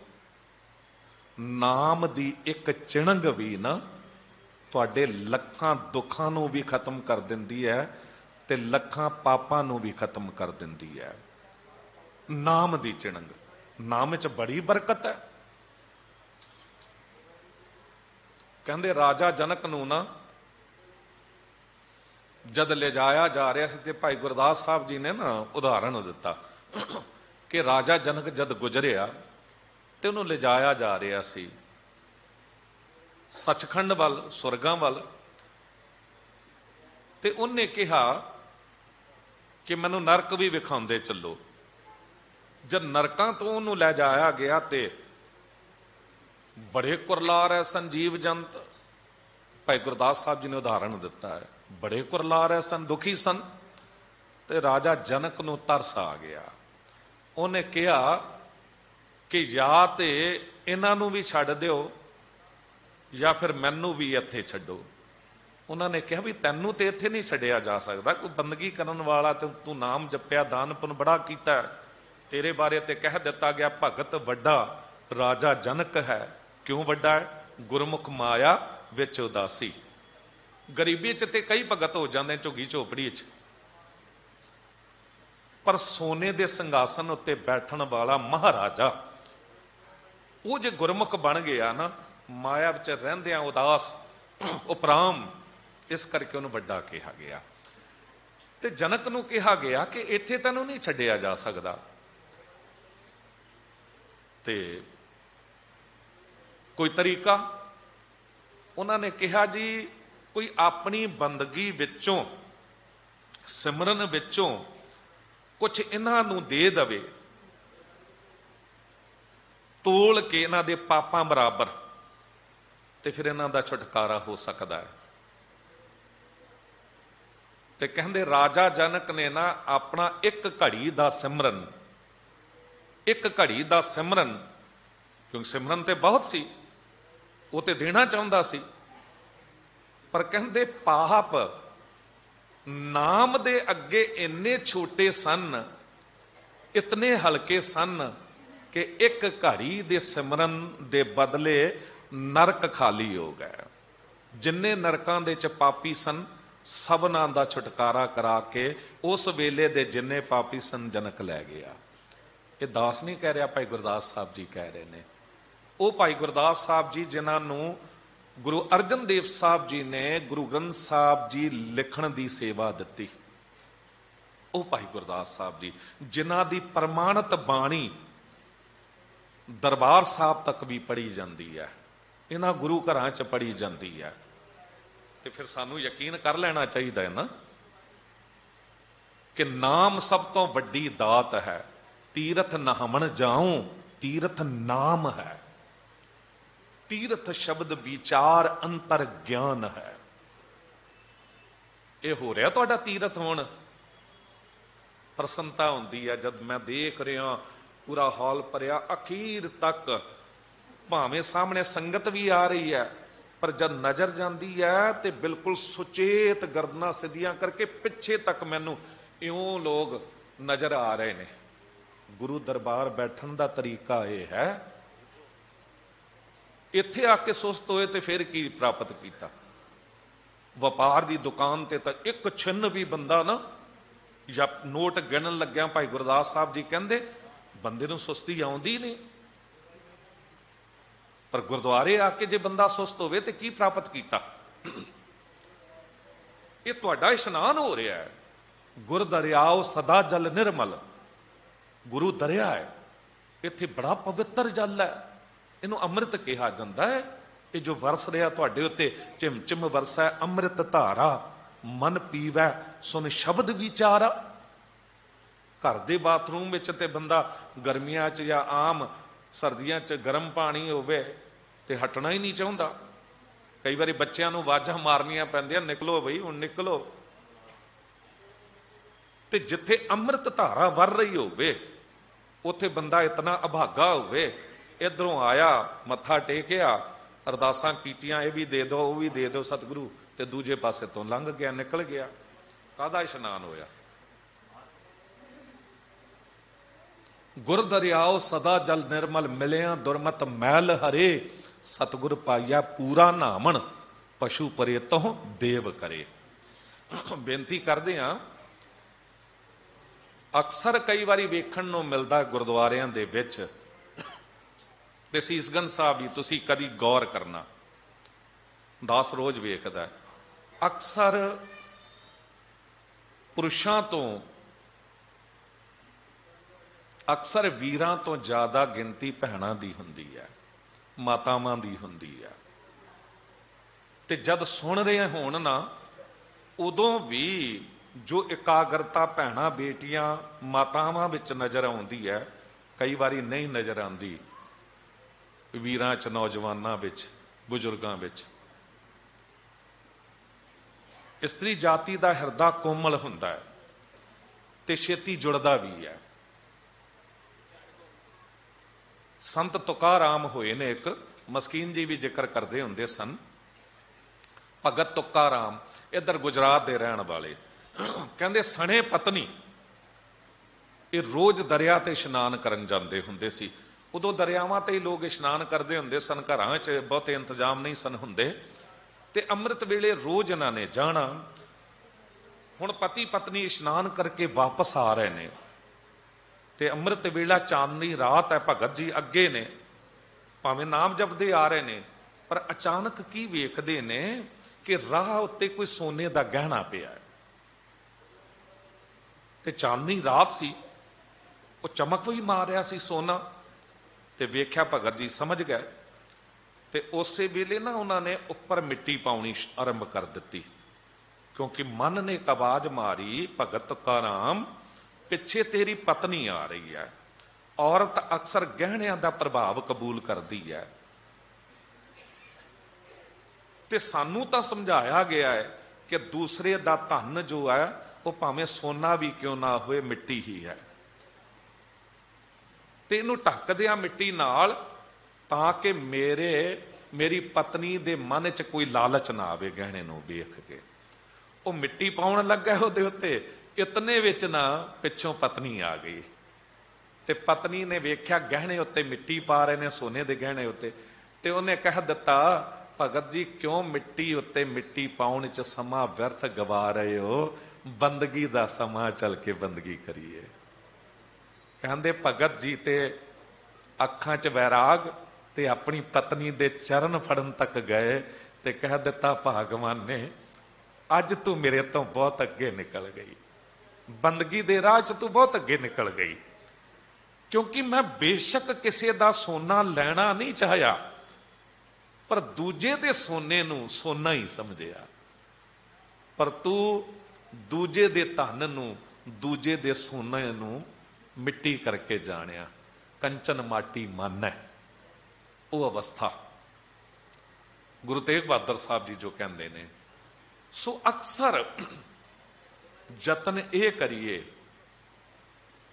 ਨਾਮ ਦੀ ਇੱਕ ਚਿਣਗ ਵੀ ਨਾ ਤੁਹਾਡੇ ਲੱਖਾਂ ਦੁੱਖਾਂ ਨੂੰ ਵੀ ਖਤਮ ਕਰ ਦਿੰਦੀ ਹੈ ਤੇ ਲੱਖਾਂ ਪਾਪਾਂ ਨੂੰ ਵੀ ਖਤਮ ਕਰ ਦਿੰਦੀ ਹੈ। ਨਾਮ ਦੀ ਚਿਣਗ, ਨਾਮ ਵਿੱਚ ਬੜੀ ਬਰਕਤ ਹੈ। ਕਹਿੰਦੇ ਰਾਜਾ ਜਨਕ ਨੂੰ ਨਾ ਜਦ ਲਿਜਾਇਆ ਜਾ ਰਿਹਾ ਸੀ ਤੇ ਭਾਈ ਗੁਰਦਾਸ ਸਾਹਿਬ ਜੀ ਨੇ ਨਾ ਉਦਾਹਰਣ ਦਿੱਤਾ ਕਿ ਰਾਜਾ ਜਨਕ ਜਦ ਗੁਜ਼ਰਿਆ ਤੇ ਉਹਨੂੰ ਲਿਜਾਇਆ ਜਾ ਰਿਹਾ ਸੀ ਸੱਚਖੰਡ ਵੱਲ, ਸੁਰਗਾਂ ਵੱਲ, ਤੇ ਉਹਨੇ ਕਿਹਾ ਕਿ ਮੈਨੂੰ ਨਰਕ ਵੀ ਵਿਖਾਉਂਦੇ ਚੱਲੋ। ਜਦ ਨਰਕਾਂ ਤੋਂ ਉਹਨੂੰ ਲੈ ਜਾਇਆ ਗਿਆ ਤੇ ਬੜੇ ਕੁਰਲਾਰ ਹੈ ਸੰਜੀਵ ਜੰਤ। ਭਾਈ ਗੁਰਦਾਸ ਸਾਹਿਬ ਜੀ ਨੇ ਉਦਾਹਰਣ ਦਿੱਤਾ ਹੈ, ਬੜੇ ਕੁਰਲਾਰ ਹੈ ਸਨ, ਦੁਖੀ ਸਨ। ਤੇ ਰਾਜਾ ਜਨਕ ਨੂੰ ਤਰਸ ਆ ਗਿਆ। ਉਹਨੇ ਕਿਹਾ ਕਿ ਜਾਂ ਤੇ ਇਹਨਾਂ ਨੂੰ ਵੀ ਛੱਡ ਦਿਓ ਜਾਂ ਫਿਰ ਮੈਨੂੰ ਵੀ ਇੱਥੇ ਛੱਡੋ। ਉਹਨਾਂ ਨੇ ਕਿਹਾ ਵੀ ਤੈਨੂੰ ਤੇ ਇੱਥੇ ਨਹੀਂ ਛੱਡਿਆ ਜਾ ਸਕਦਾ, ਕੋਈ ਬੰਦਗੀ ਕਰਨ ਵਾਲਾ ਤੇ ਤੂੰ ਨਾਮ ਜਪਿਆ, ਦਾਨ ਪੁੰਨ ਬੜਾ ਕੀਤਾ, ਤੇਰੇ ਬਾਰੇ ਤੇ ਕਹਿ ਦਿੱਤਾ ਗਿਆ ਭਗਤ ਵੱਡਾ ਰਾਜਾ ਜਨਕ ਹੈ। ਕਿਉਂ ਵੱਡਾ ਹੈ? ਗੁਰਮੁਖ ਮਾਇਆ ਵਿੱਚ ਉਦਾਸੀ। ਗਰੀਬੀ 'ਚ ਤੇ ਕਈ ਭਗਤ ਹੋ ਜਾਂਦੇ ਝੁੱਗੀ ਝੋਪੜੀ 'ਚ, ਪਰ ਸੋਨੇ ਦੇ ਸਿੰਘਾਸਨ ਉੱਤੇ ਬੈਠਣ ਵਾਲਾ ਮਹਾਰਾਜਾ ਉਹ ਜੇ ਗੁਰਮੁਖ ਬਣ ਗਿਆ ਨਾ, ਮਾਇਆ ਵਿੱਚ ਰਹਿੰਦਿਆਂ ਉਦਾਸ ਉਪਰਾਮ, ਇਸ ਕਰਕੇ ਉਹਨੂੰ ਵੱਡਾ ਕਿਹਾ ਗਿਆ। ਤੇ ਜਨਕ ਨੂੰ ਕਿਹਾ ਗਿਆ ਕਿ ਇੱਥੇ ਤੈਨੂੰ ਨਹੀਂ ਛੱਡਿਆ ਜਾ ਸਕਦਾ, ਤੇ ਕੋਈ ਤਰੀਕਾ? ਉਹਨਾਂ ਨੇ ਕਿਹਾ ਜੀ ਕੋਈ ਆਪਣੀ ਬੰਦਗੀ ਵਿੱਚੋਂ, ਸਿਮਰਨ ਵਿੱਚੋਂ ਕੁਛ ਇਹਨਾਂ ਨੂੰ ਦੇ ਦਵੇ, ਤੋਲ ਕੇ ਇਹਨਾਂ ਦੇ ਪਾਪਾਂ ਬਰਾਬਰ, ਤੇ ਫਿਰ ਇਹਨਾਂ ਦਾ ਛੁਟਕਾਰਾ ਹੋ ਸਕਦਾ ਹੈ। ਤੇ ਕਹਿੰਦੇ ਰਾਜਾ ਜਨਕ ਨੇ ਨਾ ਆਪਣਾ ਇੱਕ ਘੜੀ ਦਾ ਸਿਮਰਨ, ਇੱਕ ਘੜੀ ਦਾ ਸਿਮਰਨ, ਕਿਉਂਕਿ ਸਿਮਰਨ ਤੇ ਬਹੁਤ ਸੀ, ਉਹ ਤੇ ਦੇਣਾ ਚਾਹੁੰਦਾ ਸੀ, ਪਰ ਕਹਿੰਦੇ ਪਾਪ ਨਾਮ ਦੇ ਅੱਗੇ ਇੰਨੇ ਛੋਟੇ ਸਨ, ਇਤਨੇ ਹਲਕੇ ਸਨ ਕਿ ਇੱਕ ਘੜੀ ਦੇ ਸਿਮਰਨ ਦੇ ਬਦਲੇ ਨਰਕ ਖਾਲੀ ਹੋ ਗਏ। ਜਿੰਨੇ ਨਰਕਾਂ ਦੇ ਚ ਪਾਪੀ ਸਨ ਸਭਨਾਂ ਦਾ ਛੁਟਕਾਰਾ ਕਰਾ ਕੇ ਉਸ ਵੇਲੇ ਦੇ ਜਿੰਨੇ ਪਾਪੀ ਸਨ ਜਨਕ ਲੈ ਗਿਆ। ਇਹ ਦਾਸ ਨਹੀਂ ਕਹਿ ਰਿਹਾ, ਭਾਈ ਗੁਰਦਾਸ ਸਾਹਿਬ ਜੀ ਕਹਿ ਰਹੇ ਨੇ। ਉਹ ਭਾਈ ਗੁਰਦਾਸ ਸਾਹਿਬ ਜੀ ਜਿਨ੍ਹਾਂ ਨੂੰ ਗੁਰੂ ਅਰਜਨ ਦੇਵ ਸਾਹਿਬ ਜੀ ਨੇ ਗੁਰੂ ਗ੍ਰੰਥ ਸਾਹਿਬ ਜੀ ਲਿਖਣ ਦੀ ਸੇਵਾ ਦਿੱਤੀ, ਉਹ ਭਾਈ ਗੁਰਦਾਸ ਸਾਹਿਬ ਜੀ ਜਿਨ੍ਹਾਂ ਦੀ ਪ੍ਰਮਾਣਿਤ ਬਾਣੀ ਦਰਬਾਰ ਸਾਹਿਬ ਤੱਕ ਵੀ ਪੜ੍ਹੀ ਜਾਂਦੀ ਹੈ, ਇਹਨਾਂ ਗੁਰੂ ਘਰਾਂ 'ਚ ਪੜ੍ਹੀ ਜਾਂਦੀ ਹੈ। ਤੇ ਫਿਰ ਸਾਨੂੰ ਯਕੀਨ ਕਰ ਲੈਣਾ ਚਾਹੀਦਾ ਹੈ ਨਾ ਕਿ ਨਾਮ ਸਭ ਤੋਂ ਵੱਡੀ ਦਾਤ ਹੈ। ਤੀਰਥ ਨਹਾਵਣ ਜਾਉ ਤੀਰਥ ਨਾਮ ਹੈ, ਤੀਰਥ ਸ਼ਬਦ ਵਿਚਾਰ ਅੰਤਰ ਗਿਆਨ ਹੈ। ਇਹ ਹੋ ਰਿਹਾ ਤੁਹਾਡਾ ਤੀਰਥ। ਹੁਣ ਪ੍ਰਸੰਨਤਾ ਹੁੰਦੀ ਹੈ ਜਦ ਮੈਂ ਦੇਖ ਰਿਹਾ ਪੂਰਾ ਹਾਲ ਭਰਿਆ, ਅਖੀਰ ਤੱਕ ਭਾਵੇਂ ਸਾਹਮਣੇ ਸੰਗਤ ਵੀ ਆ ਰਹੀ ਹੈ, ਪਰ ਜਦ ਨਜ਼ਰ ਜਾਂਦੀ ਹੈ ਤੇ ਬਿਲਕੁਲ ਸੁਚੇਤ ਗਰਦਨਾਂ ਸਿੱਧੀਆਂ ਕਰਕੇ ਪਿੱਛੇ ਤੱਕ ਮੈਨੂੰ ਇਉਂ ਲੋਕ ਨਜ਼ਰ ਆ ਰਹੇ ਨੇ। ਗੁਰੂ ਦਰਬਾਰ ਬੈਠਣ ਦਾ ਤਰੀਕਾ ਇਹ ਹੈ। ਇੱਥੇ ਆ ਕੇ ਸੁਸਤ ਹੋਏ ਤੇ ਫਿਰ ਕੀ ਪ੍ਰਾਪਤ ਕੀਤਾ? ਵਪਾਰ ਦੀ ਦੁਕਾਨ ਤੇ ਤਾਂ ਇੱਕ ਛਿੰਨ ਵੀ ਬੰਦਾ ਨਾ ਜਾਂ ਨੋਟ ਗਿਣਨ ਲੱਗਿਆ, ਭਾਈ ਗੁਰਦਾਸ ਸਾਹਿਬ ਜੀ ਕਹਿੰਦੇ ਬੰਦੇ ਨੂੰ ਸੁਸਤੀ ਆਉਂਦੀ ਨਹੀਂ, ਪਰ ਗੁਰਦੁਆਰੇ ਆ ਕੇ ਜੇ ਬੰਦਾ ਸੁਸਤ ਹੋਵੇ ਤੇ ਕੀ ਪ੍ਰਾਪਤ ਕੀਤਾ? ਇਹ ਤੁਹਾਡਾ ਇਸ਼ਨਾਨ ਹੋ ਰਿਹਾ ਹੈ। ਗੁਰ ਦਰਿਆਓ ਸਦਾ ਜਲ ਨਿਰਮਲ, ਗੁਰੂ ਦਰਿਆ ਹੈ, ਇੱਥੇ ਬੜਾ ਪਵਿੱਤਰ ਜਲ ਹੈ, ਇਹਨੂੰ ਅੰਮ੍ਰਿਤ ਕਿਹਾ ਜਾਂਦਾ ਹੈ। ਇਹ ਜੋ ਵਰਸ ਰਿਹਾ ਤੁਹਾਡੇ ਉੱਤੇ, ਚਿਮ ਚਿਮ ਵਰਸੈ ਅੰਮ੍ਰਿਤ ਧਾਰਾ, ਮਨ ਪੀਵੈ ਸੁਨ ਸ਼ਬਦ ਵਿਚਾਰਾ। ਘਰ ਦੇ ਬਾਥਰੂਮ ਵਿੱਚ ਤੇ ਬੰਦਾ ਗਰਮੀਆਂ 'ਚ ਜਾਂ ਆਮ ਸਰਦੀਆਂ 'ਚ ਗਰਮ ਪਾਣੀ ਹੋਵੇ ਤੇ ਹਟਣਾ ਹੀ ਨਹੀਂ ਚਾਹੁੰਦਾ। ਕਈ ਵਾਰੀ ਬੱਚਿਆਂ ਨੂੰ ਆਵਾਜ਼ਾਂ ਮਾਰਨੀਆਂ ਪੈਂਦੀਆਂ, ਨਿਕਲੋ ਬਈ ਹੁਣ ਨਿਕਲੋ। ਤੇ ਜਿੱਥੇ ਅੰਮ੍ਰਿਤ ਧਾਰਾ ਵਰ ਰਹੀ ਹੋਵੇ ਉੱਥੇ ਬੰਦਾ ਇਤਨਾ ਅਭਾਗਾ ਹੋਵੇ, ਇਧਰੋਂ ਆਇਆ ਮੱਥਾ ਟੇਕਿਆ, ਅਰਦਾਸਾਂ ਕੀਤੀਆਂ, ਇਹ ਵੀ ਦੇ ਦਿਓ ਉਹ ਵੀ ਦੇ ਦਿਓ ਸਤਿਗੁਰੂ, ਤੇ ਦੂਜੇ ਪਾਸੇ ਤੋਂ ਲੰਘ ਗਿਆ, ਨਿਕਲ ਗਿਆ। ਕਾਹਦਾ ਇਸ਼ਨਾਨ ਹੋਇਆ? ਗੁਰ ਦਰਿਆਓ ਸਦਾ ਜਲ ਨਿਰਮਲ, ਮਿਲਿਆ ਦੁਰਮਤ ਮੈਲ ਹਰੇ, ਸਤਿਗੁਰ ਪਾਈਆ ਪੂਰਾ ਨਾਮਣ, ਪਸ਼ੂ ਪਰੇ ਤੋਂ ਦੇਵ ਕਰੇ। ਬੇਨਤੀ ਕਰਦੇ ਹਾਂ, ਅਕਸਰ ਕਈ ਵਾਰੀ ਵੇਖਣ ਨੂੰ ਮਿਲਦਾ ਗੁਰਦੁਆਰਿਆਂ ਦੇ ਵਿੱਚ, ਤੇ ਸੀਸਗੰਜ ਸਾਹਿਬ ਵੀ ਤੁਸੀਂ ਕਦੀ ਗੌਰ ਕਰਨਾ, ਦਾਸ ਰੋਜ਼ ਵੇਖਦਾ, ਅਕਸਰ ਪੁਰਸ਼ਾਂ ਤੋਂ, ਅਕਸਰ ਵੀਰਾਂ ਤੋਂ ਜ਼ਿਆਦਾ ਗਿਣਤੀ ਭੈਣਾਂ ਦੀ ਹੁੰਦੀ ਹੈ, ਮਾਤਾਵਾਂ ਦੀ ਹੁੰਦੀ ਹੈ। ਤੇ ਜਦ ਸੁਣ ਰਹੇ ਹੋਣ ਨਾ, ਉਦੋਂ ਵੀ ਜੋ ਇਕਾਗਰਤਾ ਭੈਣਾਂ ਬੇਟੀਆਂ ਮਾਤਾਵਾਂ ਵਿੱਚ ਨਜ਼ਰ ਆਉਂਦੀ ਹੈ, ਕਈ ਵਾਰੀ ਨਹੀਂ ਨਜ਼ਰ ਆਉਂਦੀ ਵੀਰਾਂ 'ਚ, ਨੌਜਵਾਨਾਂ ਵਿੱਚ, ਬਜ਼ੁਰਗਾਂ ਵਿੱਚ। ਇਸਤਰੀ ਜਾਤੀ ਦਾ ਹਿਰਦਾ ਕੋਮਲ ਹੁੰਦਾ ਹੈ ਤੇ ਛੇਤੀ ਜੁੜਦਾ ਵੀ ਹੈ। ਸੰਤ ਤੁਕਾਰਾਮ ਹੋਏ ਨੇ, ਇੱਕ ਮਸਕੀਨ ਜੀ ਵੀ ਜ਼ਿਕਰ ਕਰਦੇ ਹੁੰਦੇ ਸਨ, ਭਗਤ ਤੁਕਾਰਾਮ, ਇੱਧਰ ਗੁਜਰਾਤ ਦੇ ਰਹਿਣ ਵਾਲੇ। ਕਹਿੰਦੇ ਸਣੇ ਪਤਨੀ ਇਹ ਰੋਜ਼ ਦਰਿਆ ਤੇ ਇਸ਼ਨਾਨ ਕਰਨ ਜਾਂਦੇ ਹੁੰਦੇ ਸੀ। ਉਦੋਂ ਦਰਿਆਵਾਂ ਤੇ ਹੀ ਲੋਕ ਇਸ਼ਨਾਨ ਕਰਦੇ ਹੁੰਦੇ ਸਨ, ਘਰਾਂ 'ਚ ਬਹੁਤੇ ਇੰਤਜ਼ਾਮ ਨਹੀਂ ਸਨ ਹੁੰਦੇ, ਤੇ ਅੰਮ੍ਰਿਤ ਵੇਲੇ ਰੋਜ਼ ਇਹਨਾਂ ਨੇ ਜਾਣਾ। ਹੁਣ ਪਤੀ ਪਤਨੀ ਇਸ਼ਨਾਨ ਕਰਕੇ ਵਾਪਸ ਆ ਰਹੇ ਨੇ ਤੇ ਅੰਮ੍ਰਿਤ ਵੇਲਾ, ਚਾਨਣੀ ਰਾਤ ਹੈ, ਭਗਤ ਜੀ ਅੱਗੇ ਨੇ, ਭਾਵੇਂ ਨਾਮ ਜਪਦੇ ਆ ਰਹੇ ਨੇ, ਪਰ ਅਚਾਨਕ ਕੀ ਵੇਖਦੇ ਨੇ ਕਿ ਰਾਹ ਉੱਤੇ ਕੋਈ ਸੋਨੇ ਦਾ ਗਹਿਣਾ ਪਿਆ ਹੈ, ਤੇ ਚਾਨਣੀ ਰਾਤ ਸੀ, ਉਹ ਚਮਕ ਵੀ ਮਾਰ ਰਿਹਾ ਸੀ ਸੋਨਾ, ਤੇ ਵੇਖਿਆ ਭਗਤ ਜੀ ਸਮਝ ਗਏ ਤੇ ਉਸੇ ਵੇਲੇ ਨਾ ਉਹਨਾਂ ਨੇ ਉੱਪਰ ਮਿੱਟੀ ਪਾਉਣੀ ਆਰੰਭ ਕਰ ਦਿੱਤੀ, ਕਿਉਂਕਿ ਮਨ ਨੇ ਇੱਕ ਆਵਾਜ਼ ਮਾਰੀ, ਭਗਤ ਤੁਕਾਰਾਮ ਪਿੱਛੇ ਤੇਰੀ ਪਤਨੀ ਆ ਰਹੀ ਹੈ। ਔਰਤ ਅਕਸਰ ਗਹਿਣਿਆਂ ਦਾ ਪ੍ਰਭਾਵ ਕਬੂਲ ਕਰਦੀ ਹੈ, ਤੇ ਸਾਨੂੰ ਤਾਂ ਸਮਝਾਇਆ ਗਿਆ ਹੈ ਕਿ ਦੂਸਰੇ ਦਾ ਧਨ ਜੋ ਹੈ ਉਹ ਭਾਵੇਂ ਸੋਨਾ ਵੀ ਕਿਉਂ ਨਾ ਹੋਏ ਮਿੱਟੀ ਹੀ ਹੈ, ਤੇ ਇਹਨੂੰ ਢੱਕ ਦਿਆਂ ਮਿੱਟੀ ਨਾਲ, ਤਾਂ ਕਿ ਮੇਰੀ ਪਤਨੀ ਦੇ ਮਨ 'ਚ ਕੋਈ ਲਾਲਚ ਨਾ ਆਵੇ ਗਹਿਣੇ ਨੂੰ ਵੇਖ ਕੇ। ਉਹ ਮਿੱਟੀ ਪਾਉਣ ਲੱਗਾ ਉਹਦੇ ਉੱਤੇ, ਇਤਨੇ ਵਿੱਚ ਨਾ ਪਿੱਛੋਂ ਪਤਨੀ ਆ ਗਈ, ਤੇ ਪਤਨੀ ਨੇ ਵੇਖਿਆ ਗਹਿਣੇ ਉੱਤੇ ਮਿੱਟੀ ਪਾ ਰਹੇ ਨੇ, ਸੋਨੇ ਦੇ ਗਹਿਣੇ ਉੱਤੇ, ਤੇ ਉਹਨੇ ਕਹਿ ਦਿੱਤਾ, ਭਗਤ ਜੀ ਕਿਉਂ ਮਿੱਟੀ ਉੱਤੇ ਮਿੱਟੀ ਪਾਉਣ 'ਚ ਸਮਾਂ ਵਿਅਰਥ ਗਵਾ ਰਹੇ ਹੋ, ਬੰਦਗੀ ਦਾ ਸਮਾਂ ਚੱਲ ਕੇ ਬੰਦਗੀ ਕਰੀਏ। ਕਹਿੰਦੇ ਭਗਤ ਜੀ ਤੇ ਅੱਖਾਂ 'ਚ ਵੈਰਾਗ ਤੇ ਆਪਣੀ ਪਤਨੀ ਦੇ ਚਰਨ ਫੜਨ ਤੱਕ ਗਏ, ਤੇ ਕਹਿ ਦਿੱਤਾ ਭਗਵਾਨ ਨੇ ਅੱਜ ਤੂੰ ਮੇਰੇ ਤੋਂ ਬਹੁਤ ਅੱਗੇ ਨਿਕਲ ਗਈ, ਬੰਦਗੀ ਦੇ ਰਾਹ 'ਚ ਤੂੰ ਬਹੁਤ ਅੱਗੇ ਨਿਕਲ ਗਈ, ਕਿਉਂਕਿ ਮੈਂ ਬੇਸ਼ੱਕ ਕਿਸੇ ਦਾ ਸੋਨਾ ਲੈਣਾ ਨਹੀਂ ਚਾਹਿਆ, ਪਰ ਦੂਜੇ ਦੇ ਸੋਨੇ ਨੂੰ ਸੋਨਾ ਹੀ ਸਮਝਿਆ, ਪਰ ਤੂੰ ਦੂਜੇ ਦੇ ਧਨ ਨੂੰ, ਦੂਜੇ ਦੇ ਸੋਨੇ ਨੂੰ ਮਿੱਟੀ ਕਰਕੇ ਜਾਣਿਆ। ਕੰਚਨ ਮਾਟੀ ਮਨ ਹੈ ਉਹ ਅਵਸਥਾ ਗੁਰੂ ਤੇਗ ਬਹਾਦਰ ਸਾਹਿਬ ਜੀ ਜੋ ਕਹਿੰਦੇ ਨੇ। ਸੋ ਅਕਸਰ ਯਤਨ ਇਹ ਕਰੀਏ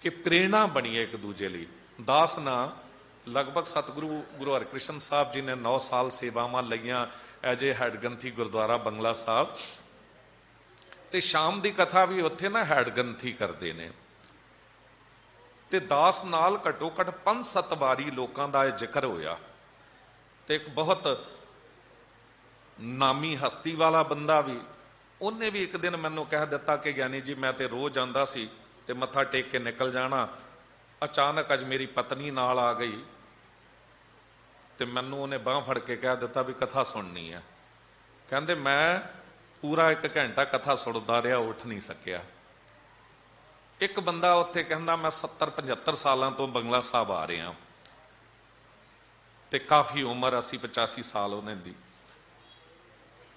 ਕਿ ਪ੍ਰੇਰਣਾ ਬਣੀਏ ਇੱਕ ਦੂਜੇ ਲਈ। ਦਾਸ ਨਾ ਲਗਭਗ ਸਤਿਗੁਰੂ ਗੁਰੂ ਹਰਿਕ੍ਰਿਸ਼ਨ ਸਾਹਿਬ ਜੀ ਨੇ 9 ਸਾਲ ਸੇਵਾਵਾਂ ਲਈਆਂ ਐਜ ਏ ਹੈਡ ਗ੍ਰੰਥੀ ਗੁਰਦੁਆਰਾ ਬੰਗਲਾ ਸਾਹਿਬ, ਤੇ ਸ਼ਾਮ ਦੀ ਕਥਾ ਵੀ ਉੱਥੇ ਨਾ ਹੈਡ ਗ੍ਰੰਥੀ ਕਰਦੇ ਨੇ, ਤੇ ਦਾਸ ਨਾਲ ਘੱਟੋ ਘੱਟ 5-7 ਵਾਰੀ ਲੋਕਾਂ ਦਾ ਇਹ ਜ਼ਿਕਰ ਹੋਇਆ। ਤੇ ਇੱਕ ਬਹੁਤ ਨਾਮੀ ਹਸਤੀ ਵਾਲਾ ਬੰਦਾ ਵੀ, ਉਹਨੇ ਵੀ ਇੱਕ ਦਿਨ ਮੈਨੂੰ ਕਹਿ ਦਿੱਤਾ ਕਿ ਗਿਆਨੀ ਜੀ ਮੈਂ ਤੇ ਰੋਜ਼ ਜਾਂਦਾ ਸੀ ਤੇ ਮੱਥਾ ਟੇਕ ਕੇ ਨਿਕਲ ਜਾਣਾ, ਅਚਾਨਕ ਅੱਜ ਮੇਰੀ ਪਤਨੀ ਨਾਲ ਆ ਗਈ ਤੇ ਮੈਨੂੰ ਉਹਨੇ ਬਾਂਹ ਫੜ ਕੇ ਕਹਿ ਦਿੱਤਾ ਵੀ ਕਥਾ ਸੁਣਨੀ ਹੈ। ਕਹਿੰਦੇ ਮੈਂ ਪੂਰਾ 1 ਘੰਟਾ ਕਥਾ ਸੁਣਦਾ ਰਿਹਾ, ਉੱਠ ਨਹੀਂ ਸਕਿਆ। ਇੱਕ ਬੰਦਾ ਉੱਥੇ ਕਹਿੰਦਾ ਮੈਂ 70-75 ਸਾਲਾਂ ਤੋਂ ਬੰਗਲਾ ਸਾਹਿਬ ਆ ਰਿਹਾ, ਤੇ ਕਾਫੀ ਉਮਰ 80-85 ਸਾਲ ਉਹਨਾਂ ਦੀ,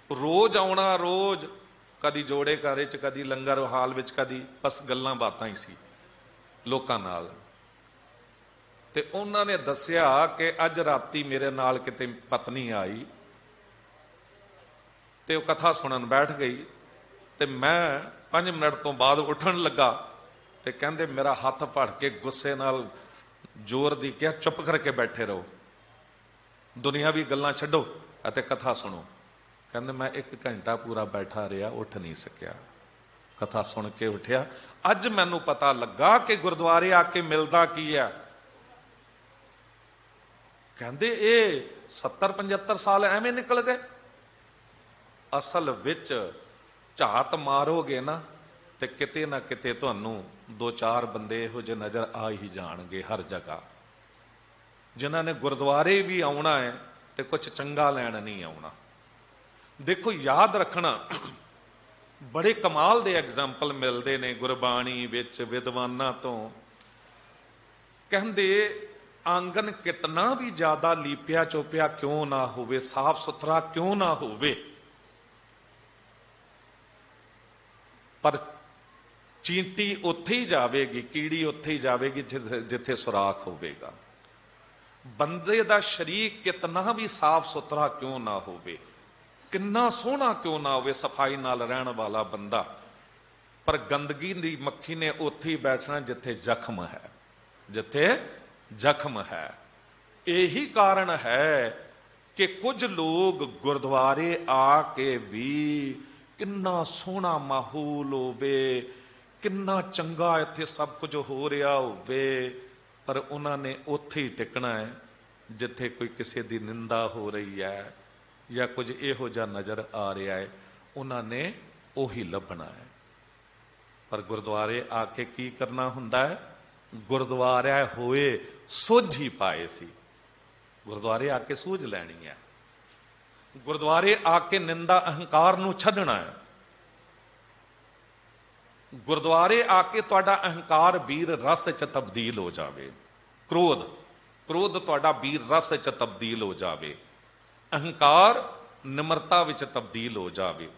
ਰੋਜ਼ ਆਉਣਾ, ਰੋਜ਼ ਕਦੀ ਜੋੜੇ ਘਰ 'ਚ, ਕਦੀ ਲੰਗਰ ਹਾਲ ਵਿੱਚ, ਕਦੀ ਬਸ ਗੱਲਾਂ ਬਾਤਾਂ ਹੀ ਸੀ ਲੋਕਾਂ ਨਾਲ। ਤੇ ਉਹਨਾਂ ਨੇ ਦੱਸਿਆ ਕਿ ਅੱਜ ਰਾਤੀ ਮੇਰੇ ਨਾਲ ਕਿਤੇ ਪਤਨੀ ਆਈ ਤੇ ਉਹ ਕਥਾ ਸੁਣਨ ਬੈਠ ਗਈ, ਤੇ ਮੈਂ 5 ਮਿੰਟ ਤੋਂ ਬਾਅਦ ਉੱਠਣ ਲੱਗਾ, ਤੇ ਕਹਿੰਦੇ ਮੇਰਾ ਹੱਥ ਫੜ ਕੇ ਗੁੱਸੇ ਨਾਲ ਜ਼ੋਰ ਦੀ ਕਿਹਾ ਚੁੱਪ ਕਰਕੇ ਬੈਠੇ ਰਹੋ, ਦੁਨੀਆਵੀ ਗੱਲਾਂ ਛੱਡੋ ਅਤੇ ਕਥਾ ਸੁਣੋ। ਕਹਿੰਦੇ ਮੈਂ 1 ਘੰਟਾ ਪੂਰਾ ਬੈਠਾ ਰਿਹਾ, ਉੱਠ ਨਹੀਂ ਸਕਿਆ, ਕਥਾ ਸੁਣ ਕੇ ਉੱਠਿਆ। ਅੱਜ ਮੈਨੂੰ ਪਤਾ ਲੱਗਾ ਕਿ ਗੁਰਦੁਆਰੇ ਆ ਕੇ ਮਿਲਦਾ ਕੀ ਹੈ। ਕਹਿੰਦੇ ਇਹ 70-75 ਸਾਲ ਐਵੇਂ ਨਿਕਲ ਗਏ। ਅਸਲ ਵਿੱਚ ਝਾਤ ਮਾਰੋਗੇ ਨਾ ਤੇ ਕਿਤੇ ਨਾ ਕਿਤੇ ਤੁਹਾਨੂੰ 2-4 ਬੰਦੇ ਇਹੋ ਜਿਹੇ ਨਜ਼ਰ ਆ ਹੀ ਜਾਣਗੇ ਹਰ ਜਗ੍ਹਾ, ਜਿਨ੍ਹਾਂ ਨੇ ਗੁਰਦੁਆਰੇ ਵੀ ਆਉਣਾ ਹੈ ਤੇ ਕੁਝ ਚੰਗਾ ਲੈਣ ਨਹੀਂ ਆਉਣਾ। ਦੇਖੋ ਯਾਦ ਰੱਖਣਾ, ਬੜੇ ਕਮਾਲ ਦੇ ਐਗਜ਼ਾਮਪਲ ਮਿਲਦੇ ਨੇ ਗੁਰਬਾਣੀ ਵਿੱਚ ਵਿਦਵਾਨਾਂ ਤੋਂ। ਕਹਿੰਦੇ ਆਂਗਨ ਕਿਤਨਾ ਵੀ ਜ਼ਿਆਦਾ ਲੀਪਿਆ ਚੋਪਿਆ ਕਿਉਂ ਨਾ ਹੋਵੇ, ਸਾਫ ਸੁਥਰਾ ਕਿਉਂ ਨਾ ਹੋਵੇ, ਪਰ ਚੀਂਟੀ ਉੱਥੇ ਹੀ ਜਾਵੇਗੀ, ਕੀੜੀ ਉੱਥੇ ਹੀ ਜਾਵੇਗੀ ਜਿੱਥੇ ਸੁਰਾਖ ਹੋਵੇਗਾ। ਬੰਦੇ ਦਾ ਸਰੀਰ ਕਿਤਨਾ ਵੀ ਸਾਫ ਸੁਥਰਾ ਕਿਉਂ ਨਾ ਹੋਵੇ, ਕਿੰਨਾ ਸੋਹਣਾ ਕਿਉਂ ਨਾ ਹੋਵੇ, ਸਫਾਈ ਨਾਲ ਰਹਿਣ ਵਾਲਾ ਬੰਦਾ, ਪਰ ਗੰਦਗੀ ਦੀ ਮੱਖੀ ਨੇ ਉੱਥੇ ਹੀ ਬੈਠਣਾ ਜਿੱਥੇ ਜ਼ਖਮ ਹੈ, ਜਿੱਥੇ ਜ਼ਖਮ ਹੈ। ਇਹੀ ਕਾਰਨ ਹੈ ਕਿ ਕੁਝ ਲੋਕ ਗੁਰਦੁਆਰੇ ਆ ਕੇ ਵੀ ਕਿੰਨਾ ਸੋਹਣਾ ਮਾਹੌਲ ਹੋਵੇ, ਕਿੰਨਾ ਚੰਗਾ ਇੱਥੇ ਸਭ ਕੁਝ ਹੋ ਰਿਹਾ ਹੋਵੇ, ਪਰ ਉਹਨਾਂ ਨੇ ਉੱਥੇ ਹੀ ਟਿਕਣਾ ਹੈ ਜਿੱਥੇ ਕੋਈ ਕਿਸੇ ਦੀ ਨਿੰਦਾ ਹੋ ਰਹੀ ਹੈ ਜਾਂ ਕੁਝ ਇਹੋ ਜਿਹਾ ਨਜ਼ਰ ਆ ਰਿਹਾ ਹੈ, ਉਹਨਾਂ ਨੇ ਉਹੀ ਲੱਭਣਾ ਹੈ। ਪਰ ਗੁਰਦੁਆਰੇ ਆ ਕੇ ਕੀ ਕਰਨਾ ਹੁੰਦਾ ਹੈ? ਗੁਰਦੁਆਰੇ ਹੋਏ ਸੋਝ ਹੀ ਪਾਏ ਸੀ, ਗੁਰਦੁਆਰੇ ਆ ਕੇ ਸੂਝ ਲੈਣੀ ਹੈ। ਗੁਰਦੁਆਰੇ ਆ ਕੇ ਨਿੰਦਾ ਅਹੰਕਾਰ ਨੂੰ ਛੱਡਣਾ ਹੈ। ਗੁਰਦੁਆਰੇ ਆ ਕੇ ਤੁਹਾਡਾ ਅਹੰਕਾਰ ਵੀਰ ਰਸ 'ਚ ਤਬਦੀਲ ਹੋ ਜਾਵੇ, ਕ੍ਰੋਧ ਤੁਹਾਡਾ ਵੀਰ ਰਸ 'ਚ ਤਬਦੀਲ ਹੋ ਜਾਵੇ। ਅਹੰਕਾਰ ਨਿਮਰਤਾ ਵਿੱਚ ਤਬਦੀਲ ਹੋ ਜਾਵੇ,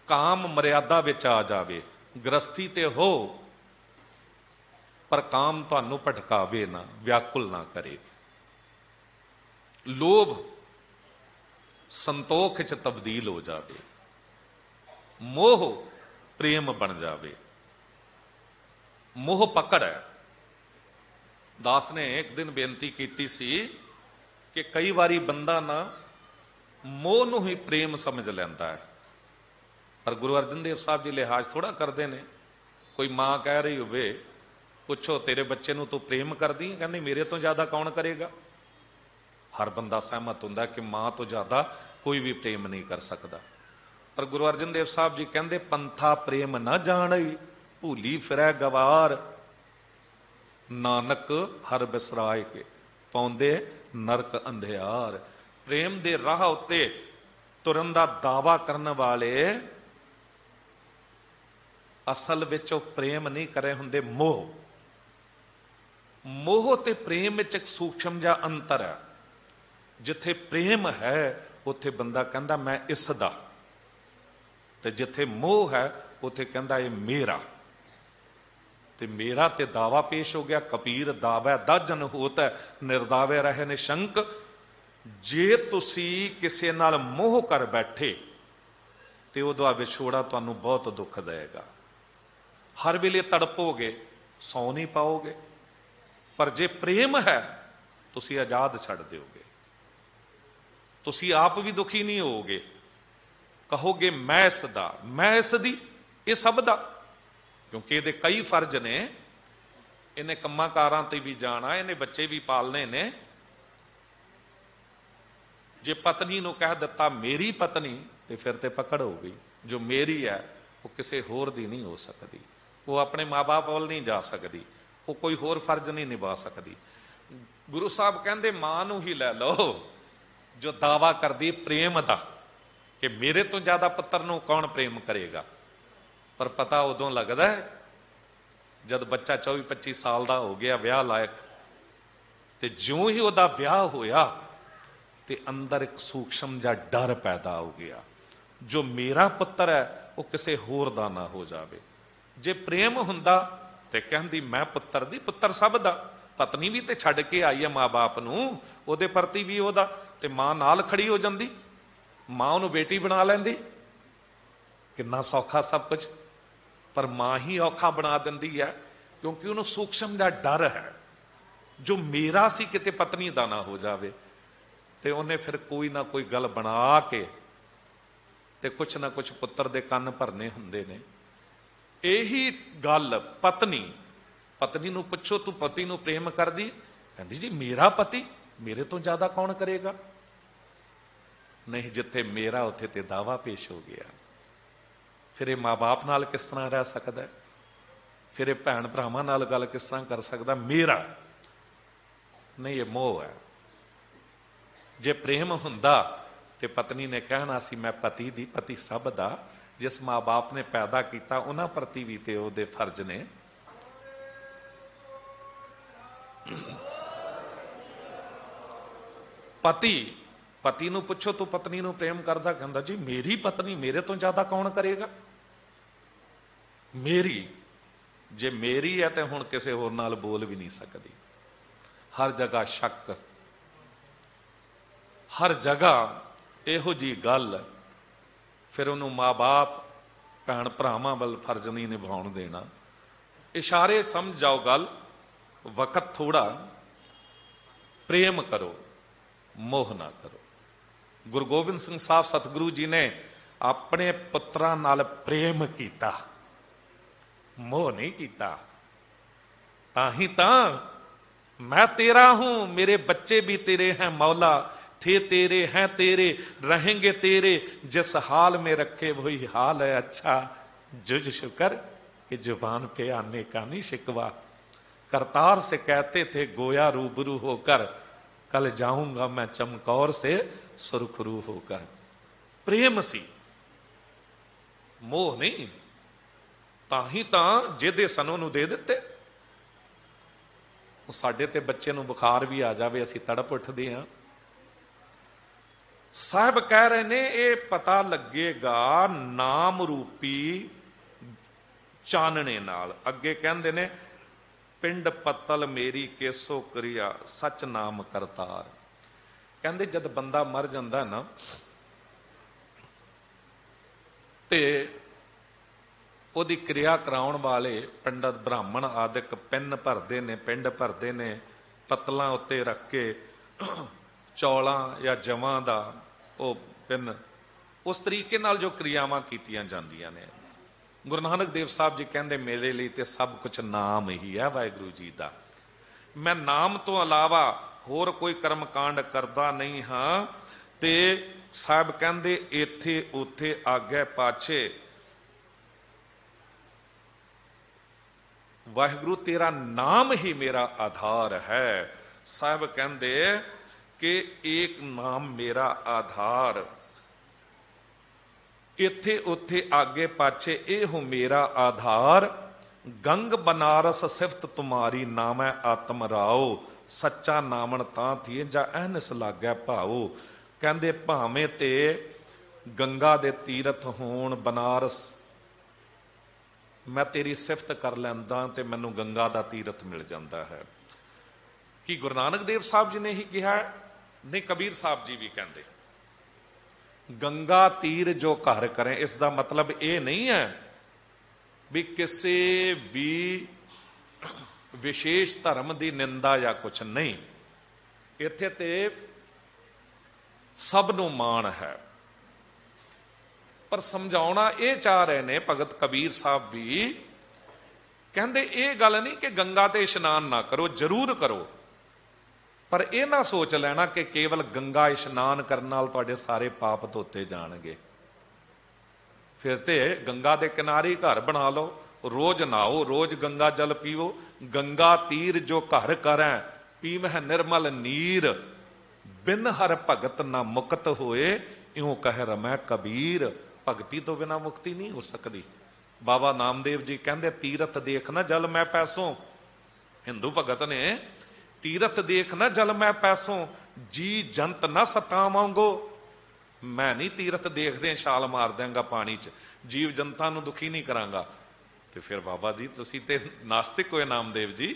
ਕਾਮ ਮਰਿਆਦਾ ਵਿੱਚ ਆ ਜਾਵੇ। ਗ੍ਰਸਥੀ ਤੇ ਹੋ ਪਰ ਕਾਮ ਤੁਹਾਨੂੰ ਭਟਕਾਵੇ ਨਾ, ਵਿਆਕੁਲ ਨਾ ਕਰੇ। ਲੋਭ ਸੰਤੋਖ ਚ ਤਬਦੀਲ ਹੋ ਜਾਵੇ, ਮੋਹ ਪ੍ਰੇਮ ਬਣ ਜਾਵੇ। ਮੋਹ ਪਕੜ ਹੈ। ਦਾਸ ਨੇ ਇੱਕ ਦਿਨ ਬੇਨਤੀ ਕੀਤੀ ਸੀ ਕਿ ਕਈ ਵਾਰੀ ਬੰਦਾ ਨਾ ਮੋਹ ਨੂੰ ਹੀ ਪ੍ਰੇਮ ਸਮਝ ਲੈਂਦਾ ਹੈ, ਪਰ ਗੁਰੂ ਅਰਜਨ ਦੇਵ ਸਾਹਿਬ ਜੀ ਲਿਹਾਜ਼ ਥੋੜਾ ਕਰਦੇ ਨੇ। ਕੋਈ ਮਾਂ ਕਹਿ ਰਹੀ ਹੋਵੇ, ਪੁੱਛੋ ਤੇਰੇ ਬੱਚੇ ਨੂੰ ਤੂੰ ਪ੍ਰੇਮ ਕਰਦੀ ਹੈ? ਕਹਿੰਦੀ ਮੇਰੇ ਤੋਂ ਜ਼ਿਆਦਾ ਕੌਣ ਕਰੇਗਾ। ਹਰ ਬੰਦਾ ਸਹਿਮਤ ਹੁੰਦਾ ਕਿ ਮਾਂ ਤੋਂ ਜ਼ਿਆਦਾ ਕੋਈ ਵੀ ਪ੍ਰੇਮ ਨਹੀਂ ਕਰ ਸਕਦਾ। ਪਰ ਗੁਰੂ ਅਰਜਨ ਦੇਵ ਸਾਹਿਬ ਜੀ ਕਹਿੰਦੇ, ਪੰਥਾ ਪ੍ਰੇਮ ਨਾ ਜਾਣਈ, ਭੂਲੀ ਫਿਰੈ ਗਵਾਰ। ਨਾਨਕ ਹਰ ਬਿਸਰਾਏ ਕੇ, ਪਾਉਂਦੇ ਨਰਕ ਅੰਧਿਆਰ। ਪ੍ਰੇਮ ਦੇ ਰਾਹ ਉੱਤੇ ਤੁਰਨ ਦਾ ਦਾਵਾ ਕਰਨ ਵਾਲੇ ਅਸਲ ਵਿੱਚ ਉਹ ਪ੍ਰੇਮ ਨਹੀਂ ਕਰੇ ਹੁੰਦੇ, ਮੋਹ। ਮੋਹ ਤੇ ਪ੍ਰੇਮ ਵਿੱਚ ਇੱਕ ਸੂਖਮ ਜਿਹਾ ਅੰਤਰ ਹੈ। ਜਿੱਥੇ ਪ੍ਰੇਮ ਹੈ ਉੱਥੇ ਬੰਦਾ ਕਹਿੰਦਾ ਮੈਂ ਇਸ ਦਾ, ਤੇ ਜਿੱਥੇ ਮੋਹ ਹੈ ਉੱਥੇ ਕਹਿੰਦਾ ਇਹ ਮੇਰਾ। ਤੇ ਮੇਰਾ ਤੇ ਦਾਵਾ ਪੇਸ਼ ਹੋ ਗਿਆ। ਕਬੀਰ ਦਾਵੈ ਦਾਜਨ ਹੋਤ ਹੈ, ਨਿਰਦਾਵੇ ਰਹੇ ਨਿਸ਼ੰਕ। ਜੇ ਤੁਸੀਂ ਕਿਸੇ ਨਾਲ ਮੋਹ ਕਰ ਬੈਠੇ ਤੇ ਉਹਦਾ ਵਿਛੋੜਾ ਤੁਹਾਨੂੰ ਬਹੁਤ ਦੁੱਖ ਦੇਗਾ। ਹਰ ਵੇਲੇ ਤੜਪੋਗੇ, ਸੌ ਨਹੀਂ ਪਾਓਗੇ। ਪਰ ਜੇ ਪ੍ਰੇਮ ਹੈ ਤੁਸੀਂ ਆਜ਼ਾਦ ਛੱਡ ਦਿਓਗੇ। ਤੁਸੀਂ ਆਪ ਵੀ ਦੁਖੀ ਨਹੀਂ ਹੋਵੋਗੇ, ਕਹੋਗੇ ਮੈਂ ਇਸ ਦਾ, ਮੈਂ ਇਸ ਦੀ, ਇਹ ਸਭ ਦਾ। ਕਿਉਂਕਿ ਇਹਦੇ ਕਈ ਫਰਜ਼ ਨੇ। ਇਹਨੇ ਕੰਮਾਂ ਕਾਰਾਂ ਤੇ ਵੀ ਜਾਣਾ, ਇਹਨੇ ਬੱਚੇ ਵੀ ਪਾਲਨੇ ਨੇ। ਜੇ ਪਤਨੀ ਨੂੰ ਕਹਿ ਦਿੱਤਾ ਮੇਰੀ ਪਤਨੀ, ਤੇ ਫਿਰ ਤੇ ਪਕੜ ਹੋ ਗਈ। ਜੋ ਮੇਰੀ ਹੈ ਉਹ ਕਿਸੇ ਹੋਰ ਦੀ ਨਹੀਂ ਹੋ ਸਕਦੀ। ਉਹ ਆਪਣੇ ਮਾਂ-ਬਾਪ ਵੱਲ ਨਹੀਂ ਜਾ ਸਕਦੀ, ਉਹ ਕੋਈ ਹੋਰ ਫਰਜ਼ ਨਹੀਂ ਨਿਭਾ ਸਕਦੀ। ਗੁਰੂ ਸਾਹਿਬ ਕਹਿੰਦੇ ਮਾਂ ਨੂੰ ਹੀ ਲੈ ਲਓ ਜੋ ਦਾਵਾ ਕਰਦੀ ਪ੍ਰੇਮ ਦਾ, ਕਿ ਮੇਰੇ ਤੋਂ ਜ਼ਿਆਦਾ ਪੁੱਤਰ ਨੂੰ ਕੌਣ ਪ੍ਰੇਮ ਕਰੇਗਾ। ਪਰ ਪਤਾ ਉਦੋਂ ਲੱਗਦਾ ਜਦ ਬੱਚਾ 24-25 ਸਾਲ ਦਾ ਹੋ ਗਿਆ, ਵਿਆਹ ਲਾਇਕ। ਤੇ ਜਿਉਂ ਹੀ ਉਹਦਾ ਵਿਆਹ ਹੋਇਆ ਤੇ ਅੰਦਰ ਇੱਕ ਸੂਖਸ਼ਮ ਜਿਹਾ ਡਰ ਪੈਦਾ ਹੋ ਗਿਆ, ਜੋ ਮੇਰਾ ਪੁੱਤਰ ਹੈ ਉਹ ਕਿਸੇ ਹੋਰ ਦਾ ਨਾ ਹੋ ਜਾਵੇ। ਜੇ ਪ੍ਰੇਮ ਹੁੰਦਾ ਤੇ ਕਹਿੰਦੀ ਮੈਂ ਪੁੱਤਰ ਦੀ, ਪੁੱਤਰ ਸਭ ਦਾ। ਪਤਨੀ ਵੀ ਤੇ ਛੱਡ ਕੇ ਆਈ ਹੈ ਮਾਂ-ਬਾਪ ਨੂੰ, ਉਹਦੇ ਪ੍ਰਤੀ ਵੀ ਉਹਦਾ। ਤੇ ਮਾਂ ਨਾਲ ਖੜੀ ਹੋ ਜਾਂਦੀ, ਮਾਂ ਉਹਨੂੰ ਬੇਟੀ ਬਣਾ ਲੈਂਦੀ। ਕਿੰਨਾ ਸੌਖਾ ਸਭ ਕੁਝ। ਪਰ ਮਾਂ ਹੀ ਔਖਾ ਬਣਾ ਦਿੰਦੀ ਹੈ, ਕਿਉਂਕਿ ਉਹਨੂੰ ਸੂਖਸ਼ਮ ਦਾ ਡਰ ਹੈ, ਜੋ ਮੇਰਾ ਸੀ ਕਿਤੇ ਪਤਨੀ ਦਾ ਨਾ ਹੋ ਜਾਵੇ। ਤੇ ਉਹਨੇ ਫਿਰ ਕੋਈ ਨਾ ਕੋਈ ਗੱਲ ਬਣਾ ਕੇ ਤੇ ਕੁਛ ਨਾ ਕੁਛ ਪੁੱਤਰ ਦੇ ਕੰਨ ਭਰਨੇ ਹੁੰਦੇ ਨੇ। ਇਹੀ ਗੱਲ ਪਤਨੀ ਨੂੰ ਪੁੱਛੋ ਤੂੰ ਪਤੀ ਨੂੰ ਪ੍ਰੇਮ ਕਰਦੀ? ਕਹਿੰਦੀ ਜੀ ਮੇਰਾ ਪਤੀ, ਮੇਰੇ ਤੋਂ ਜ਼ਿਆਦਾ ਕੌਣ ਕਰੇਗਾ। ਨਹੀਂ, ਜਿੱਥੇ ਮੇਰਾ ਉੱਥੇ ਤੇ ਦਾਵਾ ਪੇਸ਼ ਹੋ ਗਿਆ। ਫਿਰ ਇਹ ਮਾਂ-ਬਾਪ ਨਾਲ ਕਿਸ ਤਰ੍ਹਾਂ ਰਹਿ ਸਕਦਾ? ਫਿਰ ਇਹ ਭੈਣ ਭਰਾਵਾਂ ਨਾਲ ਗੱਲ ਕਿਸ ਤਰ੍ਹਾਂ ਕਰ ਸਕਦਾ? ਮੇਰਾ ਨਹੀਂ, ਇਹ ਮੋਹ ਹੈ। ਜੇ ਪ੍ਰੇਮ ਹੁੰਦਾ ਤੇ ਪਤਨੀ ਨੇ ਕਹਿਣਾ ਸੀ ਮੈਂ ਪਤੀ ਦੀ, ਪਤੀ ਸਭ ਦਾ। ਜਿਸ ਮਾਂ-ਬਾਪ ਨੇ ਪੈਦਾ ਕੀਤਾ ਉਹਨਾਂ ਪ੍ਰਤੀ ਵੀ ਤੇ ਉਹਦੇ ਫਰਜ਼ ਨੇ। ਪਤੀ ਨੂੰ ਪੁੱਛੋ ਤੂੰ ਪਤਨੀ ਨੂੰ ਪ੍ਰੇਮ ਕਰਦਾ? ਕਹਿੰਦਾ ਜੀ ਮੇਰੀ ਪਤਨੀ, ਮੇਰੇ ਤੋਂ ਜ਼ਿਆਦਾ ਕੌਣ ਕਰੇਗਾ। ਮੇਰੀ, ਜੇ ਮੇਰੀ ਹੈ ਤੇ ਹੁਣ ਕਿਸੇ ਹੋਰ ਨਾਲ ਬੋਲ ਵੀ ਨਹੀਂ ਸਕਦੀ। ਹਰ ਜਗ੍ਹਾ ਸ਼ੱਕ, ਹਰ ਜਗ੍ਹਾ ਇਹੋ ਜੀ ਗੱਲ। ਫਿਰ ਉਹਨੂੰ ਮਾਂ-ਬਾਪ ਭੈਣ ਭਰਾਵਾਂ ਵੱਲ ਫਰਜ਼ ਨਹੀਂ ਨਿਭਾਉਣ ਦੇਣਾ। ਇਸ਼ਾਰੇ ਸਮਝ ਜਾਓ ਗੱਲ। ਵਕਤ ਥੋੜਾ, ਪ੍ਰੇਮ ਕਰੋ, ਮੋਹ ਨਾ ਕਰੋ। ਗੁਰੂ ਗੋਬਿੰਦ ਸਿੰਘ ਸਾਹਿਬ ਸਤਿਗੁਰੂ ਜੀ ਨੇ ਆਪਣੇ ਪੁੱਤਰਾਂ ਨਾਲ ਪ੍ਰੇਮ ਕੀਤਾ, ਮੋਹ ਨਹੀਂ ਕੀਤਾ। ਤਾਂ ਹੀ ਤਾਂ ਮੈਂ ਤੇਰਾ ਹੂੰ, ਮੇਰੇ ਬੱਚੇ ਵੀ ਤੇਰੇ हैं मौला, थे तेरे हैं तेरे, रहेंगे तेरे, जिस हाल में रखे वही हाल है अच्छा। जुज शुक्र कि जुबान पे आने का नहीं शिकवा, करतार से कहते थे गोया रूबरू होकर, कल जाऊंगा मैं चमकौर से सुरखरू होकर। प्रेम सी, मोह नहीं। ਤਾਂ ਹੀ ਤਾਂ ਜਿਹਦੇ ਸਨ ਉਹਨੂੰ ਦੇ ਦਿੱਤੇ। ਸਾਡੇ ਤੇ ਬੱਚੇ ਨੂੰ ਬੁਖਾਰ ਵੀ ਆ ਜਾਵੇ ਅਸੀਂ ਤੜਪ ਉੱਠਦੇ ਹਾਂ। ਸਾਹਿਬ ਕਹਿ ਰਹੇ ਨੇ ਇਹ ਪਤਾ ਲੱਗੇਗਾ ਨਾਮ ਰੂਪੀ ਚਾਨਣੇ ਨਾਲ। ਅੱਗੇ ਕਹਿੰਦੇ ਨੇ ਪਿੰਡ ਪੱਤਲ ਮੇਰੀ ਕੇਸੋ ਕਰਿਆ ਸੱਚ ਨਾਮ ਕਰਤਾਰ। ਕਹਿੰਦੇ ਜਦ ਬੰਦਾ ਮਰ ਜਾਂਦਾ ਨਾ ਤੇ ਉਹਦੀ ਕਿਰਿਆ ਕਰਾਉਣ ਵਾਲੇ ਪੰਡਤ ਬ੍ਰਾਹਮਣ ਆਦਿਕ ਪਿੰਨ ਭਰਦੇ ਨੇ, ਪਿੰਡ ਭਰਦੇ ਨੇ, ਪੱਤਲਾਂ ਉੱਤੇ ਰੱਖ ਕੇ ਚੌਲਾਂ ਜਾਂ ਜਵਾਂ ਦਾ ਉਹ ਪਿੰਨ, ਉਸ ਤਰੀਕੇ ਨਾਲ ਜੋ ਕਿਰਿਆਵਾਂ ਕੀਤੀਆਂ ਜਾਂਦੀਆਂ ਨੇ। ਗੁਰੂ ਨਾਨਕ ਦੇਵ ਸਾਹਿਬ ਜੀ ਕਹਿੰਦੇ ਮੇਰੇ ਲਈ ਤੇ ਸਭ ਕੁਝ ਨਾਮ ਹੀ ਹੈ ਵਾਹਿਗੁਰੂ ਜੀ ਦਾ। ਮੈਂ ਨਾਮ ਤੋਂ ਇਲਾਵਾ ਹੋਰ ਕੋਈ ਕਰਮ ਕਾਂਡ ਕਰਦਾ ਨਹੀਂ ਹਾਂ। ਤੇ ਸਾਹਿਬ ਕਹਿੰਦੇ ਇੱਥੇ ਉੱਥੇ ਆਗੇ ਪਾਛੇ ਵਾਹਿਗੁਰੂ ਤੇਰਾ ਨਾਮ ਹੀ ਮੇਰਾ ਆਧਾਰ ਹੈ। ਸਾਹਿਬ ਕਹਿੰਦੇ ਕਿ ਏਕ ਨਾਮ ਮੇਰਾ ਆਧਾਰ, ਇੱਥੇ ਉੱਥੇ ਆਗੇ ਪਾਛੇ ਇਹੋ ਮੇਰਾ ਆਧਾਰ। ਗੰਗ ਬਨਾਰਸ ਸਿਫਤ ਤੁਮਾਰੀ ਨਾਮੈ ਆਤਮ ਰਾਓ, ਸੱਚਾ ਨਾਮਣ ਤਾਂ ਥੀਏ ਜਾਂ ਅਹਨਿਸ ਲਾਗੈ ਭਾਓ। ਕਹਿੰਦੇ ਭਾਵੇਂ ਤੇ ਗੰਗਾ ਦੇ ਤੀਰਥ ਹੋਣ, ਬਨਾਰਸ, ਮੈਂ ਤੇਰੀ ਸਿਫਤ ਕਰ ਲੈਂਦਾ ਤੇ ਮੈਨੂੰ ਗੰਗਾ ਦਾ ਤੀਰਥ ਮਿਲ ਜਾਂਦਾ ਹੈ। ਕੀ ਗੁਰੂ ਨਾਨਕ ਦੇਵ ਸਾਹਿਬ ਜੀ ਨੇ ਹੀ ਕਿਹਾ? ਨਹੀਂ, ਕਬੀਰ ਸਾਹਿਬ ਜੀ ਵੀ ਕਹਿੰਦੇ ਗੰਗਾ ਤੀਰ ਜੋ ਘਰ ਕਰੇ। ਇਸ ਦਾ ਮਤਲਬ ਇਹ ਨਹੀਂ ਹੈ ਵੀ ਕਿਸੇ ਵੀ ਵਿਸ਼ੇਸ਼ ਧਰਮ ਦੀ ਨਿੰਦਾ ਜਾਂ ਕੁਛ ਨਹੀਂ। ਇੱਥੇ ਤੇ ਸਭ ਨੂੰ ਮਾਣ ਹੈ, ਪਰ ਸਮਝਾਉਣਾ ਇਹ ਚਾਹ ਰਹੇ ਨੇ ਭਗਤ ਕਬੀਰ ਸਾਹਿਬ ਵੀ। ਕਹਿੰਦੇ ਇਹ ਗੱਲ ਨਹੀਂ ਕਿ ਗੰਗਾ ਤੇ ਇਸ਼ਨਾਨ ਨਾ ਕਰੋ, ਜ਼ਰੂਰ ਕਰੋ, ਪਰ ਇਹ ਨਾ ਸੋਚ ਲੈਣਾ ਕਿ ਕੇਵਲ ਗੰਗਾ ਇਸ਼ਨਾਨ ਕਰਨ ਨਾਲ ਤੁਹਾਡੇ ਸਾਰੇ ਪਾਪ ਧੋਤੇ ਜਾਣਗੇ। ਫਿਰ ਤੇ ਗੰਗਾ ਦੇ ਕਿਨਾਰੇ ਘਰ ਬਣਾ ਲਓ, ਰੋਜ਼ ਨਹਾਓ, ਰੋਜ਼ ਗੰਗਾ ਜਲ ਪੀਵੋ। ਗੰਗਾ ਤੀਰ ਜੋ ਘਰ ਕਰੈ ਪੀਵਹਿ ਨਿਰਮਲ ਨੀਰ, ਬਿਨ ਹਰ ਭਗਤ ਨਾ ਮੁਕਤ ਹੋਏ, ਇਉਂ ਕਹਿ ਰਮੈ ਕਬੀਰ। ਭਗਤੀ ਤੋਂ ਬਿਨਾਂ ਮੁਕਤੀ ਨਹੀਂ ਹੋ ਸਕਦੀ। ਬਾਬਾ ਨਾਮਦੇਵ ਜੀ ਕਹਿੰਦੇ ਤੀਰਥ ਦੇਖ ਨਾ ਜਲ ਮੈਂ ਪੈਸੋਂ, ਹਿੰਦੂ ਭਗਤ ਨੇ, ਤੀਰਥ ਦੇਖ ਨਾ ਜਲ ਮੈਂ ਪੈਸੋਂ, ਜੀ ਜੰਤ ਨਾ ਸਤਾਵਾਂਗੋ। ਮੈਂ ਨਹੀਂ ਤੀਰਥ ਦੇਖਦੇ ਛਾਲ ਮਾਰ ਦਿਆਂਗਾ ਪਾਣੀ 'ਚ, ਜੀਵ ਜਨਤਾ ਨੂੰ ਦੁਖੀ ਨਹੀਂ ਕਰਾਂਗਾ। ਤੇ ਫਿਰ ਬਾਬਾ ਜੀ ਤੁਸੀਂ ਤੇ ਨਾਸਤਿਕ ਹੋਏ ਨਾਮਦੇਵ ਜੀ,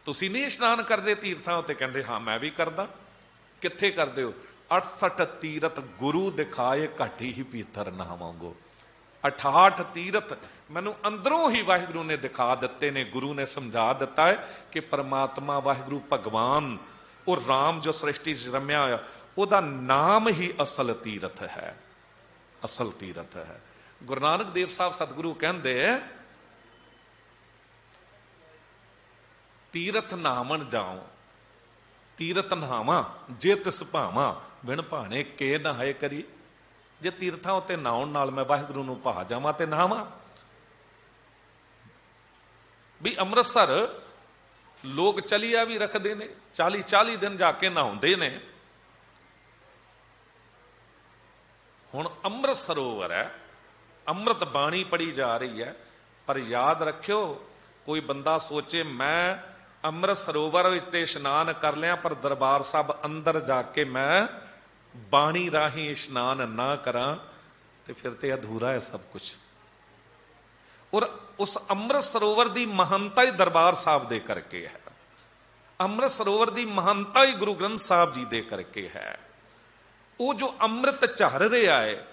ਤੁਸੀਂ ਨਹੀਂ ਇਸ਼ਨਾਨ ਕਰਦੇ ਤੀਰਥਾਂ ਉੱਤੇ? ਕਹਿੰਦੇ ਹਾਂ ਮੈਂ ਵੀ ਕਰਦਾ। ਕਿੱਥੇ ਕਰਦੇ ਹੋ? 68 ਤੀਰਥ ਗੁਰੂ ਦਿਖਾਏ ਘਾਟੀ ਹੀ ਪੀਤਰ ਨਾਵਾਂਗੋ। 68 ਤੀਰਥ ਮੈਨੂੰ ਅੰਦਰੋਂ ਹੀ ਵਾਹਿਗੁਰੂ ਨੇ ਦਿਖਾ ਦਿੱਤੇ ਨੇ, ਗੁਰੂ ਨੇ ਸਮਝਾ ਦਿੱਤਾ ਹੈ ਕਿ ਪਰਮਾਤਮਾ ਵਾਹਿਗੁਰੂ ਭਗਵਾਨ ਉਹ ਰਾਮ ਜੋ ਸ੍ਰਿਸ਼ਟੀ 'ਚ ਰਮਿਆ ਹੋਇਆ, ਉਹਦਾ ਨਾਮ ਹੀ ਅਸਲ ਤੀਰਥ ਹੈ, ਅਸਲ ਤੀਰਥ ਹੈ। ਗੁਰੂ ਨਾਨਕ ਦੇਵ ਸਾਹਿਬ ਸਤਿਗੁਰੂ ਕਹਿੰਦੇ ਤੀਰਥ ਨਾਮਣ ਜਾਓ, ਤੀਰਥ ਨਹਾਵਾਂ ਜੇ ਤਿਸ ਭਾਵਾਂ, ਬਿਨ ਭਾਣੇ ਕੇ ਨਹਾਏ ਕਰੀ। ਜੇ ਤੀਰਥਾਂ ਉੱਤੇ ਨਹਾਉਣ ਨਾਲ ਮੈਂ ਵਾਹਿਗੁਰੂ ਨੂੰ ਭਾ ਜਾਵਾਂ ਤੇ ਨਹਾਵਾਂ। ਵੀ ਅੰਮ੍ਰਿਤਸਰ ਲੋਕ ਚਲੀਆ ਵੀ ਰੱਖਦੇ ਨੇ, 40-40 ਦਿਨ ਜਾ ਕੇ ਨਹਾਉਂਦੇ ਨੇ। ਹੁਣ ਅੰਮ੍ਰਿਤ ਸਰੋਵਰ ਹੈ, ਅੰਮ੍ਰਿਤ ਬਾਣੀ ਪੜੀ ਜਾ ਰਹੀ ਹੈ, ਪਰ ਯਾਦ ਰੱਖਿਓ ਕੋਈ ਬੰਦਾ ਸੋਚੇ ਮੈਂ ਅੰਮ੍ਰਿਤ ਸਰੋਵਰ ਵਿੱਚ ਤੇ ਇਸ਼ਨਾਨ ਕਰ ਲਿਆ, ਪਰ ਦਰਬਾਰ ਸਾਹਿਬ ਅੰਦਰ ਜਾ ਕੇ ਮੈਂ ਬਾਣੀ ਰਾਹੀਂ ਇਸ਼ਨਾਨ ਨਾ ਕਰਾਂ, ਤੇ ਫਿਰ ਤੇ ਅਧੂਰਾ ਹੈ ਸਭ ਕੁਝ। ਔਰ ਉਸ ਅੰਮ੍ਰਿਤ ਸਰੋਵਰ ਦੀ ਮਹਾਨਤਾ ਹੀ ਦਰਬਾਰ ਸਾਹਿਬ ਦੇ ਕਰਕੇ ਹੈ, ਅੰਮ੍ਰਿਤ ਸਰੋਵਰ ਦੀ ਮਹਾਨਤਾ ਹੀ ਗੁਰੂ ਗ੍ਰੰਥ ਸਾਹਿਬ ਜੀ ਦੇ ਕਰਕੇ ਹੈ। ਉਹ ਜੋ ਅੰਮ੍ਰਿਤ ਝਰ ਰਿਹਾ ਹੈ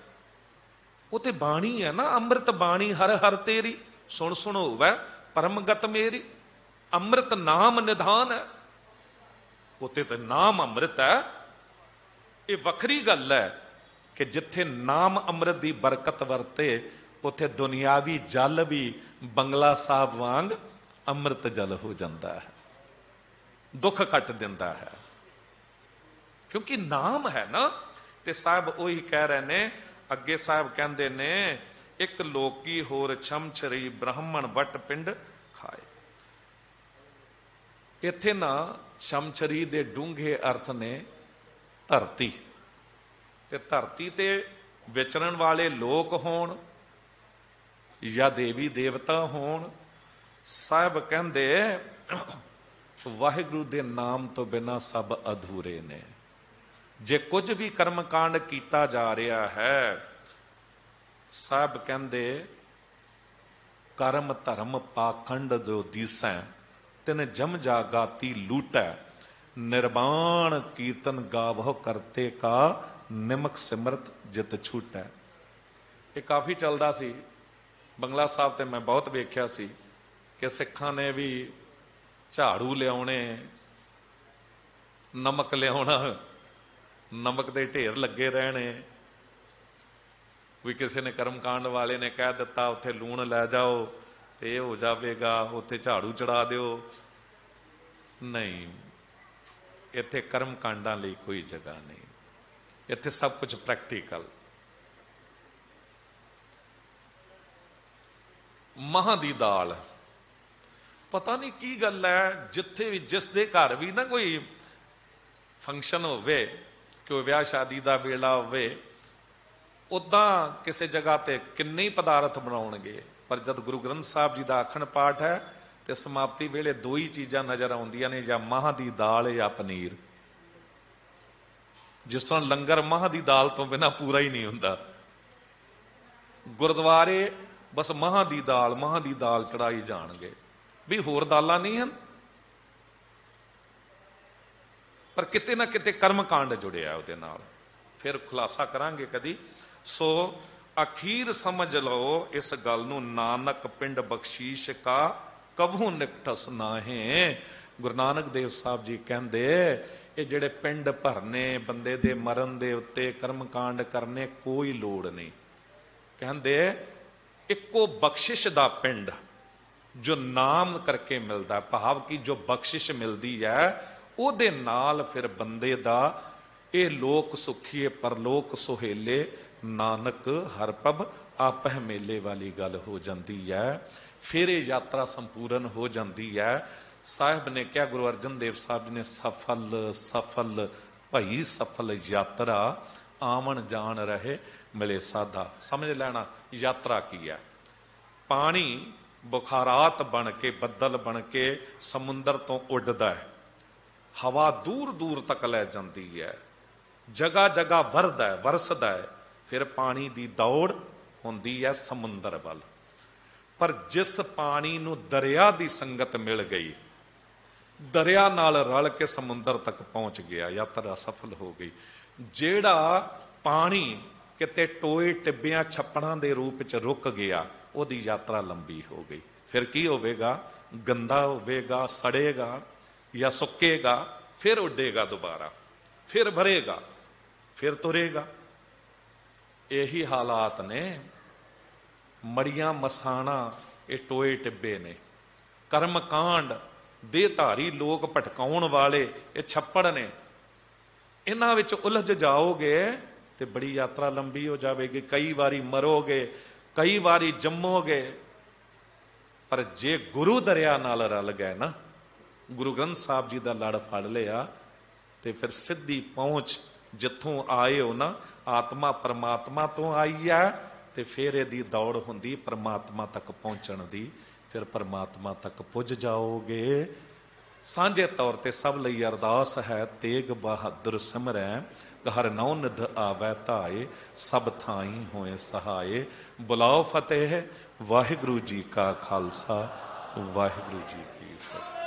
ਉਹ ਤੇ ਬਾਣੀ ਹੈ ਨਾ, ਅੰਮ੍ਰਿਤ ਬਾਣੀ ਹਰ ਹਰ ਤੇਰੀ, ਸੁਣ ਸੁਣ ਹੋਵੈ ਪਰਮਗਤ ਮੇਰੀ। ਅੰਮ੍ਰਿਤ ਨਾਮ ਨਿਧਾਨ ਹੈ, ਉੱਥੇ ਤੇ ਨਾਮ ਅੰਮ੍ਰਿਤ ਹੈ। ਇਹ ਵੱਖਰੀ ਗੱਲ ਹੈ ਕਿ ਜਿੱਥੇ ਨਾਮ ਅੰਮ੍ਰਿਤ ਦੀ ਬਰਕਤ ਵਰਤੇ, ਉੱਥੇ ਦੁਨਿਆਵੀ ਜਲ ਵੀ ਬੰਗਲਾ ਸਾਹਿਬ ਵਾਂਗ ਅੰਮ੍ਰਿਤ ਜਲ ਹੋ ਜਾਂਦਾ ਹੈ, ਦੁੱਖ ਕੱਟ ਦਿੰਦਾ ਹੈ, ਕਿਉਂਕਿ ਨਾਮ ਹੈ ਨਾ। ਤੇ ਸਾਹਿਬ ਉਹੀ ਕਹਿ ਰਹੇ ਨੇ ਅੱਗੇ। ਸਾਹਿਬ ਕਹਿੰਦੇ ਨੇ ਇੱਕ ਲੋਕੀ ਹੋਰ ਛਮਛਰੀ ਬ੍ਰਾਹਮਣ ਵਟ ਪਿੰਡ ਖਾਏ। ਇੱਥੇ ਨਾ ਛਮਛਰੀ ਦੇ ਡੂੰਘੇ ਅਰਥ ਨੇ ਧਰਤੀ, ਤੇ ਧਰਤੀ ਤੇ ਵਿਚਰਨ ਵਾਲੇ ਲੋਕ ਹੋਣ ਜਾਂ ਦੇਵੀ ਦੇਵਤਾ ਹੋਣ। ਸਾਹਿਬ ਕਹਿੰਦੇ ਵਾਹਿਗੁਰੂ ਦੇ ਨਾਮ ਤੋਂ ਬਿਨਾਂ ਸਭ ਅਧੂਰੇ ਨੇ। जे कुछ भी कर्म कांड किया जा रहा है, साहब कहते कर्म धर्म पाखंड जो दीसै तिन जम जागाती लूटै, निर्वाण कीर्तन गावह करते का निमक सिमरत जित छूटै। ये काफ़ी चलदा सी बंगला साहब ते मैं बहुत वेख्या सी कि सिखां ने भी झाड़ू लियाने, नमक लियाना, नमक के ढेर लगे रहने। कोई किसी ने कर्मकांड वाले ने कह दिता उत्थे लूण लै जाओ तो ये हो जाएगा, उत्थे झाड़ू चढ़ा दिओ। नहीं, इत्थे कर्म कांडां लई कोई जगह नहीं, इत्थे सब कुछ प्रैक्टिकल। मां दी दाल, पता नहीं की गल है, जिथे भी जिस दे घर भी ना कोई फंक्शन होवे, कोई ब्याह शादी का वेला होवे, उदा किसी जगह ते किन्ने ही पदार्थ बनाउणगे, पर जब गुरु ग्रंथ साहब जी का अखंड पाठ है तो समाप्ति वेले दो ही चीज़ां नज़र आउंदियां ने, या माह की दाल या पनीर। जिस तरह लंगर माह की दाल तो बिना पूरा ही नहीं हुंदा, गुरुद्वारे बस माह की दाल चढ़ाई जाणगे, भी होर दालां नहीं हैं। पर किते ना किते कर्म कांड जुड़िया उहदे नाल, फिर खुलासा करांगे कदी। सो अखीर समझ लो इस गल नूं, नानक पिंड बख्शीश का कभू निकटस नाहे। गुरु नानक देव साहब जी कहंदे ये जिहड़े पिंड भरने, बंदे दे मरण दे उत्ते कर्म कांड करने कोई लोड़ नहीं। कहंदे इक्को बख्शिश दा पिंड जो नाम करके मिलता, भाव की जो बख्शिश मिलती है ਉਹਦੇ नाल फिर बंदे दा ये लोक सुखीए परलोक सुहेले, नानक हर पब आपह मेले वाली गल हो जाती है। फिर ये यात्रा संपूर्ण हो जाती है। साहिब ने क्या, गुरु अर्जन देव साहब जी ने सफल सफल भई सफल यात्रा, आवन जान रहे मिले साधा। समझ लेना यात्रा की है। पानी बुखारात बन के, बदल बन के समुंदर तो उड़दा है, हवा दूर दूर तक लै जाती है, जगह जगह वरदा है वरसदा है, फिर पानी की दौड़ होंदी है समुंदर वाल। पर जिस पानी नूं दरिया की संगत मिल गई, दरिया नाल रल के समुंदर तक पहुंच गया, यात्रा सफल हो गई। जेड़ा पानी किते टोए टिब्बियां छप्पड़ां दे रूप च रुक गया, उहदी यात्रा लंबी हो गई। फिर की होवेगा, गंदा होवेगा, सड़ेगा या सुकेगा, फिर उडेगा दोबारा, फिर भरेगा, फिर तुरेगा। यही हालात ने। मड़ियां मसाणा ये टोए टिब्बे ने, कर्म कांड देहधारी लोग भटकाउण वाले ये छप्पड़ ने। इन्हां विच उलझ जाओगे तो बड़ी यात्रा लंबी हो जाएगी। कई बारी मरोगे, कई बारी जमोगे। पर जे गुरु दरिया नाल रल गए ना, गुरु ग्रंथ साहब जी का लड़ फड़ लिया, तो फिर सीधी पहुँच जिथों आए हो ना, आत्मा परमात्मा तो आई है, तो फिर यदी दौड़ होंदी परमात्मा तक पहुँचण दी, फिर परमात्मा तक पुज जाओगे। सांझे तौर पर सब लई अरदास है, तेग बहादुर सिमरै घर नौ निध आवै धाए, सब थाई होए सहाय। बुलाओ फतेह, वाहिगुरु जी का खालसा, वाहिगुरु जी की फतेह।